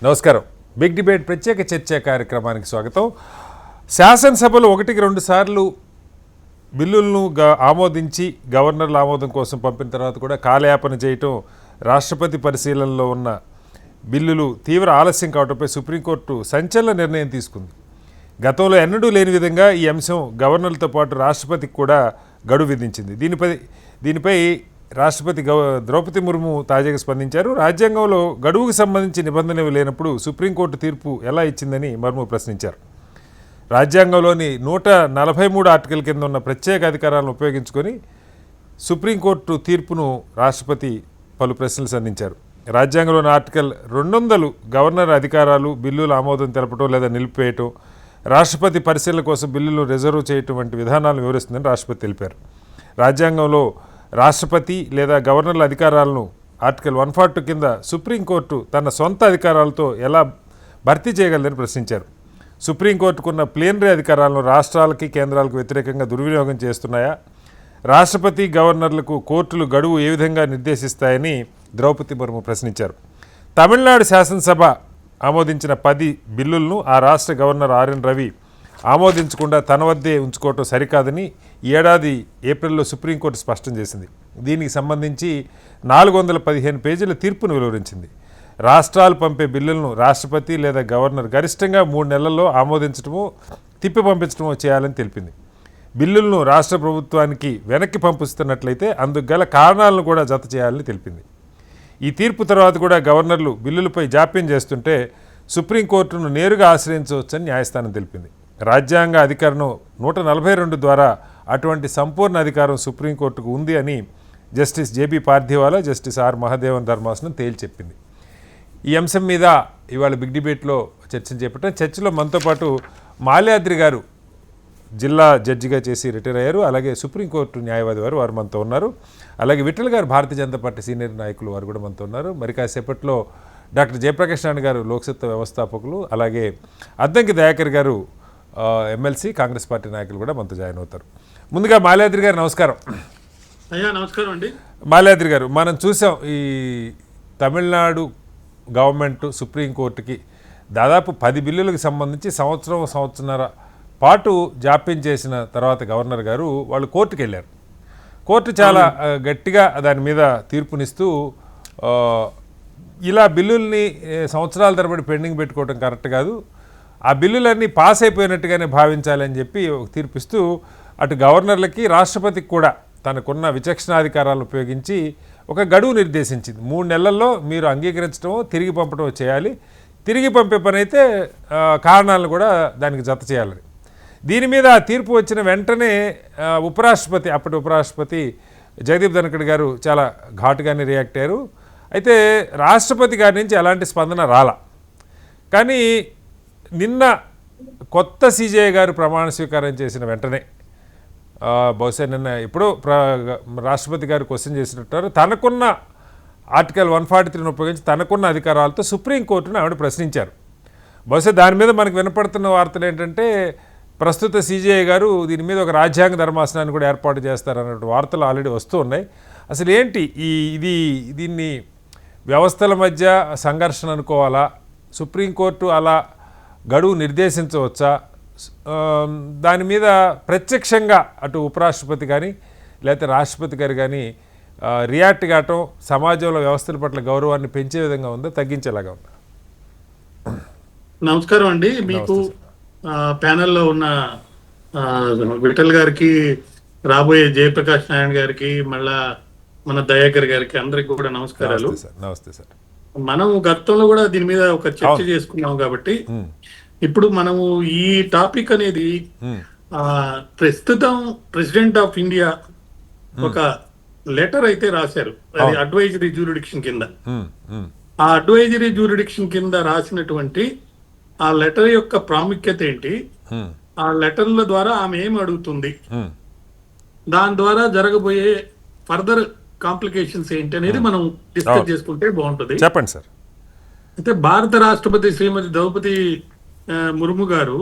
నమస్కారం. Big debate ప్రత్యేక చర్చా కార్యక్రమానికి స్వాగతం. శాసనసభలో 1-2 సార్లు బిల్లులను ఆమోదించి గవర్నర్ల ఆమోదం కోసం పంపిన తర్వాత కూడా కాలయాపన చేయటం, రాష్ట్రపతి పరిశీలనలో ఉన్న బిల్లులు తీవ్ర ఆలస్యం కావడంపై సుప్రీంకోర్టు సంచలన నిర్ణయం తీసుకుంది. గతంలో ఎన్నడూ లేని విధంగా ఈ అంశం గవర్నర్లతో పాటు రాష్ట్రపతికి కూడా గడువు విధించింది. దీనిపై రాష్ట్రపతి ద్రౌపది ముర్ము తాజాగా స్పందించారు. రాజ్యాంగంలో గడువుకు సంబంధించి నిబంధనలు లేనప్పుడు సుప్రీంకోర్టు తీర్పు ఎలా ఇచ్చిందని ముర్ము ప్రశ్నించారు. రాజ్యాంగంలోని 143 ఆర్టికల్ కింద ఉన్న ప్రత్యేక అధికారాలను ఉపయోగించుకొని సుప్రీంకోర్టు తీర్పును రాష్ట్రపతి పలు ప్రశ్నలు సంధించారు. రాజ్యాంగంలోని ఆర్టికల్ 200 గవర్నర్ అధికారాలు, బిల్లుల ఆమోదం తెలపడం లేదా నిలిపివేయటం, రాష్ట్రపతి పరిశీలన కోసం బిల్లులు రిజర్వ్ చేయటం వంటి విధానాలను వివరిస్తుందని రాష్ట్రపతి తెలిపారు. రాజ్యాంగంలో రాష్ట్రపతి లేదా గవర్నర్ల అధికారాలను ఆర్టికల్ 142 కింద సుప్రీంకోర్టు తన సొంత అధికారాలతో ఎలా భర్తీ చేయగలదని ప్రశ్నించారు. సుప్రీంకోర్టుకున్న ప్లీనరీ అధికారాలను రాష్ట్రాలకి, కేంద్రాలకు వ్యతిరేకంగా దుర్వినియోగం చేస్తున్నాయా? రాష్ట్రపతి, గవర్నర్లకు కోర్టులు గడువు ఏ విధంగా నిర్దేశిస్తాయని ద్రౌపది ముర్ము ప్రశ్నించారు. తమిళనాడు శాసనసభ ఆమోదించిన 10 బిల్లులను ఆ రాష్ట్ర గవర్నర్ ఆర్ఎన్ రవి ఆమోదించకుండా తన వద్దే ఉంచుకోవటం సరికాదని ఈ ఏడాది ఏప్రిల్లో సుప్రీంకోర్టు స్పష్టం చేసింది. దీనికి సంబంధించి 415 పేజీల తీర్పును వెలువరించింది. రాష్ట్రాలు పంపే బిల్లులను రాష్ట్రపతి లేదా గవర్నర్ గరిష్టంగా 3 నెలల్లో ఆమోదించడమో, తిప్పి పంపించడమో చేయాలని తెలిపింది. బిల్లులను రాష్ట్ర ప్రభుత్వానికి వెనక్కి పంపిస్తున్నట్లయితే అందుకు గల కారణాలను కూడా జత చేయాలని తెలిపింది. ఈ తీర్పు తర్వాత కూడా గవర్నర్లు బిల్లులపై జాప్యం చేస్తుంటే సుప్రీంకోర్టును నేరుగా ఆశ్రయించవచ్చని న్యాయస్థానం తెలిపింది. రాజ్యాంగ అధికారం 142 ద్వారా అటువంటి సంపూర్ణ అధికారం సుప్రీంకోర్టుకు ఉంది అని justice JB Pardiwala, justice R Mahadevan ధర్మాసనం తేల్చెప్పింది. ఈ అంశం మీద ఇవాళ బిగ్ డిబేట్లో చర్చను చేపట్టాం. చర్చలో మనతో పాటు మాల్యాద్రి గారు జిల్లా జడ్జిగా చేసి రిటైర్ అయ్యారు. అలాగే సుప్రీంకోర్టు న్యాయవాది వారు మనతో ఉన్నారు. అలాగే విఠల్ గారు భారతీయ జనతా పార్టీ సీనియర్ నాయకులు వారు కూడా మనతో ఉన్నారు. మరి కాసేపట్లో డాక్టర్ జయప్రకాష్ నారాయణ గారు లోక్సత్తా వ్యవస్థాపకులు, అలాగే అద్దంకి దయాకర్ గారు ఎమ్మెల్సీ కాంగ్రెస్ పార్టీ నాయకులు కూడా మనతో జాయిన్ అవుతారు. ముందుగా మాల్యాద్రి గారు నమస్కారం. అయ్యా నమస్కారం అండి. మాల్యాద్రి గారు, మనం చూసాం ఈ తమిళనాడు గవర్నమెంట్ సుప్రీంకోర్టుకి దాదాపు 10 బిల్లులకు సంబంధించి సంవత్సరన్నర పాటు జాప్యం చేసిన తర్వాత గవర్నర్ గారు వాళ్ళు కోర్టుకు వెళ్ళారు. కోర్టు చాలా గట్టిగా దాని మీద తీర్పునిస్తూ ఇలా బిల్లుల్ని సంవత్సరాల తరబడి పెండింగ్ పెట్టుకోవడం కరెక్ట్ కాదు, ఆ బిల్లులన్నీ పాస్ అయిపోయినట్టుగానే భావించాలని చెప్పి తీర్పిస్తూ అటు గవర్నర్లకి, రాష్ట్రపతికి కూడా తనకున్న విచక్షణాధికారాలను ఉపయోగించి ఒక గడువు నిర్దేశించింది. 3 నెలల్లో మీరు అంగీకరించడమో తిరిగి పంపడమో చేయాలి. తిరిగి పంపే పని అయితే కారణాలను కూడా దానికి జత చేయాలని. దీని మీద తీర్పు వచ్చిన వెంటనే అప్పటి ఉపరాష్ట్రపతి జగదీప్ ధన్కడ్ గారు చాలా ఘాటుగానే రియాక్ట్ అయ్యారు. అయితే రాష్ట్రపతి గారి నుంచి ఎలాంటి స్పందన రాలా. కానీ నిన్న కొత్త సిజేఐ గారు ప్రమాణ స్వీకారం చేసిన వెంటనే బహుశా నిన్న ఎప్పుడో రాష్ట్రపతి గారు క్వశ్చన్ చేసినట్టారు. తనకున్న ఆర్టికల్ 143ను ఉపయోగించి తనకున్న అధికారాలతో సుప్రీంకోర్టును ఆవిడ ప్రశ్నించారు. బహుశా దాని మీద మనకు వినపడుతున్న వార్తలు ఏంటంటే ప్రస్తుత సిజేఐ గారు దీని మీద ఒక రాజ్యాంగ ధర్మాసనాన్ని కూడా ఏర్పాటు చేస్తారన్నటువంటి వార్తలు ఆల్రెడీ వస్తూ ఉన్నాయి. అసలు ఏంటి దీన్ని వ్యవస్థల మధ్య సంఘర్షణ అనుకోవాలా? సుప్రీంకోర్టు అలా గడువు నిర్దేశించవచ్చా? దాని మీద ప్రత్యక్షంగా అటు ఉపరాష్ట్రపతి కానీ లేకపోతే రాష్ట్రపతి గారు కానీ రియాక్ట్ కావటం సమాజంలో వ్యవస్థల పట్ల గౌరవాన్ని పెంచే విధంగా ఉందా, తగ్గించేలాగా ఉందా? నమస్కారం అండి. మీకు ప్యానెల్లో ఉన్న విఠల్ గారికి, రాబోయే జయప్రకాష్ నారాయణ గారికి, మళ్ళా మన దయాకర్ గారికి అందరికి కూడా నమస్కారాలు. నమస్తే సార్. మనం గతంలో కూడా దీని మీద ఒక చర్చ చేసుకున్నాం కాబట్టి ఇప్పుడు మనము ఈ టాపిక్ అనేది ప్రస్తుతం ప్రెసిడెంట్ ఆఫ్ ఇండియా ఒక లెటర్ అయితే రాశారు. అది అడ్వైజరీ జ్యూరిడిక్షన్ కింద. ఆ అడ్వైజరీ జ్యూరిడిక్షన్ కింద రాసినటువంటి ఆ లెటర్ యొక్క ప్రాముఖ్యత ఏంటి, ఆ లెటర్ల ద్వారా ఆమె ఏం అడుగుతుంది, దాని ద్వారా జరగబోయే ఫర్దర్ కాంప్లికేషన్స్ ఏంటి అనేది మనం డిస్కస్ చేసుకుంటే బాగుంటుంది. చెప్పండి సార్. అయితే భారత రాష్ట్రపతి శ్రీమతి ద్రౌపది ముర్ము గారు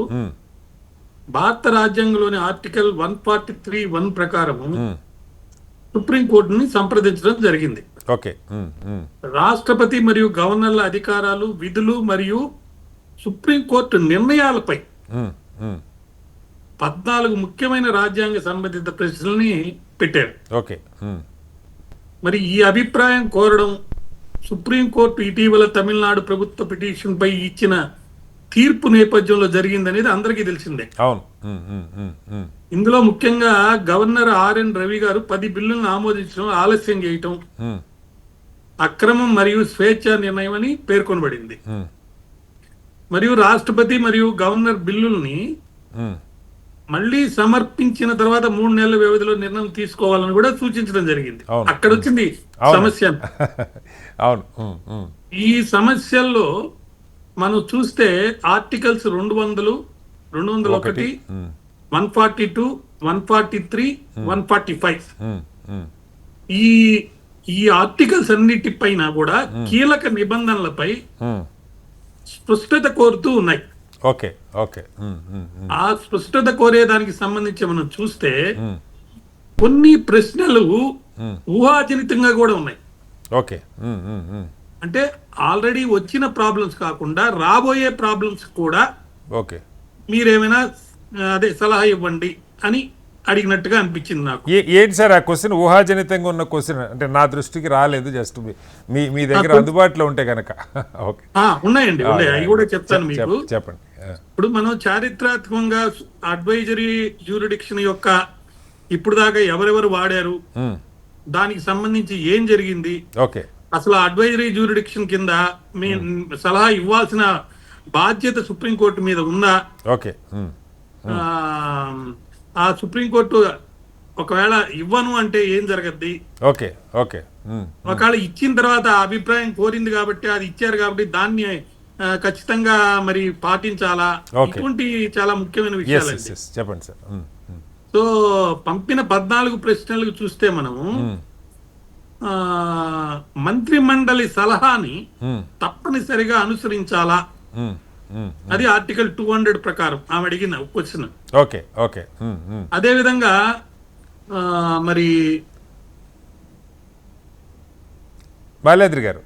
భారత రాజ్యాంగంలోని ఆర్టికల్ 143(1) ప్రకారం సుప్రీంకోర్టుని సంప్రదించడం జరిగింది. ఓకే. రాష్ట్రపతి మరియు గవర్నర్ల అధికారాలు, విధులు మరియు సుప్రీంకోర్టు నిర్ణయాలపై 14 ముఖ్యమైన రాజ్యాంగ సంబంధిత ప్రశ్నల్ని పెట్టారు. ఓకే. మరి ఈ అభిప్రాయం కోరడం సుప్రీంకోర్టు ఇటీవల తమిళనాడు ప్రభుత్వ పిటిషన్ పై ఇచ్చిన తీర్పు నేపథ్యంలో జరిగిందనేది అందరికీ తెలిసిందే. అవును. ఇందులో ముఖ్యంగా గవర్నర్ ఆర్ఎన్ రవి గారు 10 బిల్లులను ఆమోదించడం ఆలస్యం చేయటం అక్రమం మరియు స్వేచ్ఛ నిర్ణయం అని పేర్కొనబడింది. మరియు రాష్ట్రపతి మరియు గవర్నర్ బిల్లుల్ని మళ్ళీ సమర్పించిన తర్వాత 3 నెలల వ్యవధిలో నిర్ణయం తీసుకోవాలని కూడా సూచించడం జరిగింది. అక్కడ వచ్చింది సమస్య. అవును. ఈ సమస్యల్లో మనం చూస్తే ఆర్టికల్స్ 200, 201, 142, 143, 145 ఈ ఆర్టికల్స్ అన్నిటిపైన కూడా కీలక నిబంధనలపై స్పష్టత కోరుతూ ఉన్నాయి. ఓకే. ఓకే. ఆ స్పష్టత కోరేదానికి సంబంధించి మనం చూస్తే కొన్ని ప్రశ్నలు ఊహాజనితంగా కూడా ఉన్నాయి. ఓకే. అంటే ఆల్రెడీ వచ్చిన ప్రాబ్లమ్స్ కాకుండా రాబోయే ప్రాబ్లమ్స్ కూడా ఓకే మీరేమైనా అదే సలహా ఇవ్వండి అని అడిగినట్టుగా అనిపించింది నాకు. ఏంటి సార్ ఆ క్వశ్చన్? ఊహాజనితంగా ఉన్న క్వశ్చన్ అంటే నా దృష్టికి రాలేదు. జస్ట్ మీ దగ్గర అందుబాటులో ఉంటే కనుక. ఓకే. ఉన్నాయండి, ఉన్నాయి, అవి కూడా చెప్తాను మీకు. చెప్పండి. ఇప్పుడు మనం చారిత్రాత్మకంగా అడ్వైజరీ జ్యూరిడిక్షన్ యొక్క ఇప్పుడు దాకా ఎవరెవరు వాడారు, దానికి సంబంధించి ఏం జరిగింది, ఓకే, అసలు అడ్వైజరీ జ్యూరిడిక్షన్ కింద మీ సలహా ఇవ్వాల్సిన బాధ్యత సుప్రీంకోర్టు మీద ఉందా, ఓకే, ఆ సుప్రీంకోర్టు ఒకవేళ ఇవ్వను అంటే ఏం జరగద్ది, ఓకే, ఓకే, ఒకవేళ ఇచ్చిన తర్వాత ఆ అభిప్రాయం కోరింది కాబట్టి అది ఇచ్చారు కాబట్టి దాన్ని ఖచ్చితంగా మరి పాటించాలా, ఇటువంటి చాలా ముఖ్యమైన విషయాలు. చెప్పండి సార్. సో పంపిన 14 ప్రశ్నలకు చూస్తే మనము మంత్రి మండలి సలహాని తప్పనిసరిగా అనుసరించాలా, అది ఆర్టికల్ 200 ప్రకారం ఆమె అడిగిన క్వశ్చన్. Okay, okay. అదే విధంగా మరి మాల్యాద్రి గారు,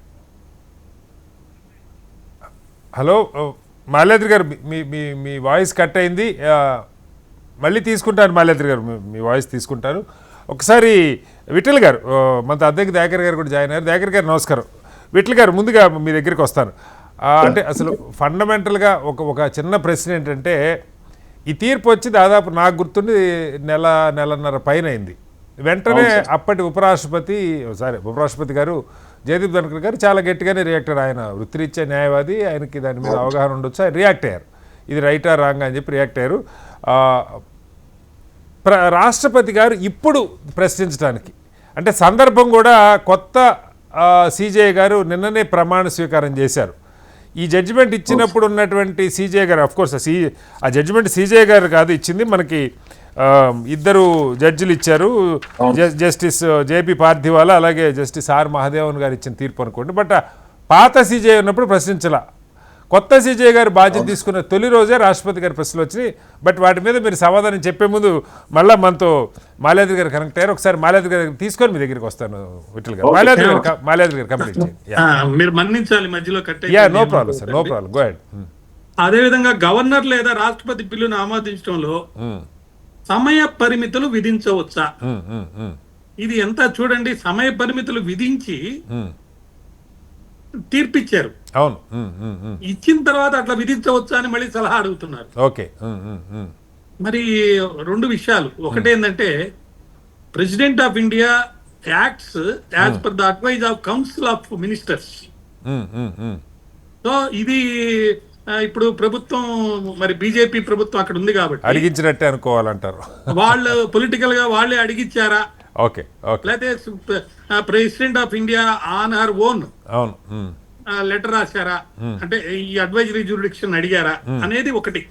హలో మాల్యాద్రి గారు, మీ వాయిస్ కట్ అయింది. మళ్ళీ తీసుకుంటాను మాల్యాద్రి గారు, మీ వాయిస్ తీసుకుంటారు. ఒకసారి విఠల్ గారు, మన అద్దెకి దయాకర్ గారు కూడా జాయిన్ అయ్యారు. దయాకర్ గారు నమస్కారం. విఠల్ గారు, ముందుగా మీ దగ్గరికి వస్తాను. అంటే అసలు ఫండమెంటల్గా ఒక చిన్న ప్రశ్న ఏంటంటే, ఈ తీర్పు వచ్చి దాదాపు నాకు గుర్తుండి నెలన్నర పైన అయింది. వెంటనే అప్పటి ఉపరాష్ట్రపతి గారు జయదీప్ ధన్కర్ గారు చాలా గట్టిగానే రియాక్ట్ అయ్యారు. ఆయన వృత్తిరీత్యా న్యాయవాది, ఆయనకి దాని మీద అవగాహన ఉండొచ్చు, ఆయన రియాక్ట్ అయ్యారు. ఇది రైటా రాంగ్ అని చెప్పి రియాక్ట్ అయ్యారు. రాష్ట్రపతి గారు ఇప్పుడు ప్రశ్నించడానికి అంటే సందర్భం కూడా కొత్త సిజేఐ గారు నిన్ననే ప్రమాణ స్వీకారం చేశారు. ఈ జడ్జిమెంట్ ఇచ్చినప్పుడు ఉన్నటువంటి సిజేఐ గారు, అఫ్కోర్స్ ఆ జడ్జిమెంట్ సిజేఐ గారు కాదు ఇచ్చింది, మనకి ఇద్దరు జడ్జిలు ఇచ్చారు, జస్టిస్ జేపీ పార్థివాలా అలాగే జస్టిస్ ఆర్ మహదేవన్ గారు ఇచ్చిన తీర్పు అనుకోండి. బట్ పాత సిజేఐ ఉన్నప్పుడు ప్రశ్నించాల. కొత్త సిజేఐ గారు బాధ్యత తీసుకున్న తొలి రోజే రాష్ట్రపతి గారి ప్రశ్నలు వచ్చినాయి. బట్ వాటి మీద మీరు సమాధానం చెప్పే ముందు మళ్ళీ మనతో మాల్యాద్రి గారు కనెక్ట్ అయ్యారు. ఒకసారి మాల్యాద్రి గారు తీసుకొని మీ దగ్గరికి వస్తాను. విఠల్ గారు, మాల్యాద్రి గారు కంప్లీట్ చేయండి. మీరు మన్నించాలి మధ్యలో cut. No problem sir, no problem, go ahead. అదే విధంగా గవర్నర్ లేదా రాష్ట్రపతి బిల్లును ఆమోదించడంలో సమయ పరిమితులు విధించవచ్చా, ఇది ఎంత చూడండి, సమయ పరిమితులు విధించి తీర్పిచ్చారు. అవును, ఇచ్చిన తర్వాత అట్లా విధించవచ్చా అని మళ్ళీ సలహా అడుగుతున్నారు. ఓకే. మరి 2 విషయాలు. ఒకటి ఏంటంటే, president of India acts as per the advice of council of ministers. So ఇది ఇప్పుడు ప్రభుత్వం, మరి బీజేపీ ప్రభుత్వం అక్కడ ఉంది కాబట్టి అడిగించినట్టే అనుకోవాలంటారు. వాళ్ళు పొలిటికల్ గా వాళ్ళే అడిగిచ్చారా, ఓకే, లేకపోతే president of India on her own అవును లెటర్ రాశారా, అంటే ఈ అడ్వైజరీ జ్యూరిడిక్షన్ అడిగారా అనేది ఒకటి.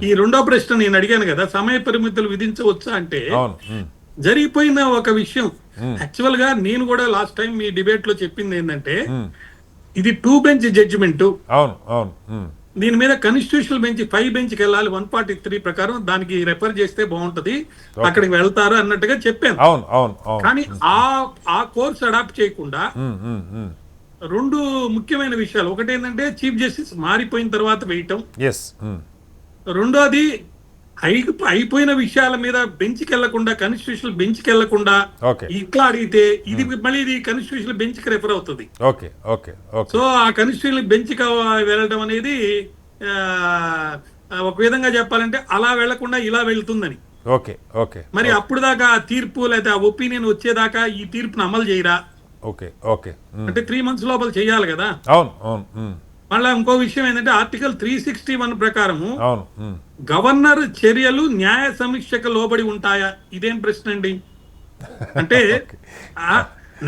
ఈ రెండో ప్రశ్న నేను అడిగాను కదా, సమయ పరిమితులు విధించవచ్చా అంటే, జరిగిపోయిన ఒక విషయం. యాక్చువల్ గా నేను కూడా లాస్ట్ టైం మీ డిబేట్ లో చెప్పింది ఏంటంటే, ఇది 2 బెంచ్ జడ్జిమెంట్. అవును, అవును. దీని మీద కాన్స్టిట్యూషనల్ బెంచ్ 5 బెంచ్కి వెళ్ళాలి 143 ప్రకారం, దానికి రెఫర్ చేస్తే బాగుంటది, అక్కడికి వెళ్తారు అన్నట్టుగా చెప్పాను. అవును అవును అవును. కానీ ఆ కోర్స్ అడాప్ట్ చేయకుండా రెండు ముఖ్యమైన విషయాలు, ఒకటి ఏంటంటే చీఫ్ జస్టిస్ మారిపోయిన తర్వాత వేయటం, ఎస్. రెండోది అయిపోయిన విషయాల మీద బెంచ్కి వెళ్లకుండా, కాన్స్టిట్యూషనల్ బెంచ్కి వెళ్లకుండా ఓకే ఇట్లా అడిగితే ఇది మళ్ళీ ఇది కాన్స్టిట్యూషనల్ బెంచ్కి రెఫర్ అవుతుంది. Okay okay okay. సో ఆ కాన్స్టిట్యూషనల్ బెంచ్కి వెళ్ళడం అనేది ఒక విధంగా చెప్పాలంటే అలా వెళ్లకుండా ఇలా వెళ్తుందని. Okay okay. మరి అప్పుడు దాకా ఆ తీర్పు లేదా ఆ ఒపీనియన్ వచ్చేదాకా ఈ తీర్పును అమలు చేయరా? Okay okay. అంటే 3 months లోపల చేయాలి కదా. అవును అవును. మళ్ళీ ఇంకో విషయం ఏంటంటే ఆర్టికల్ 361 ప్రకారము అవును. గవర్నర్ చర్యలు న్యాయ సమీక్షకు లోబడి ఉంటాయా? ఇదేం ప్రశ్న అండి? అంటే ఆ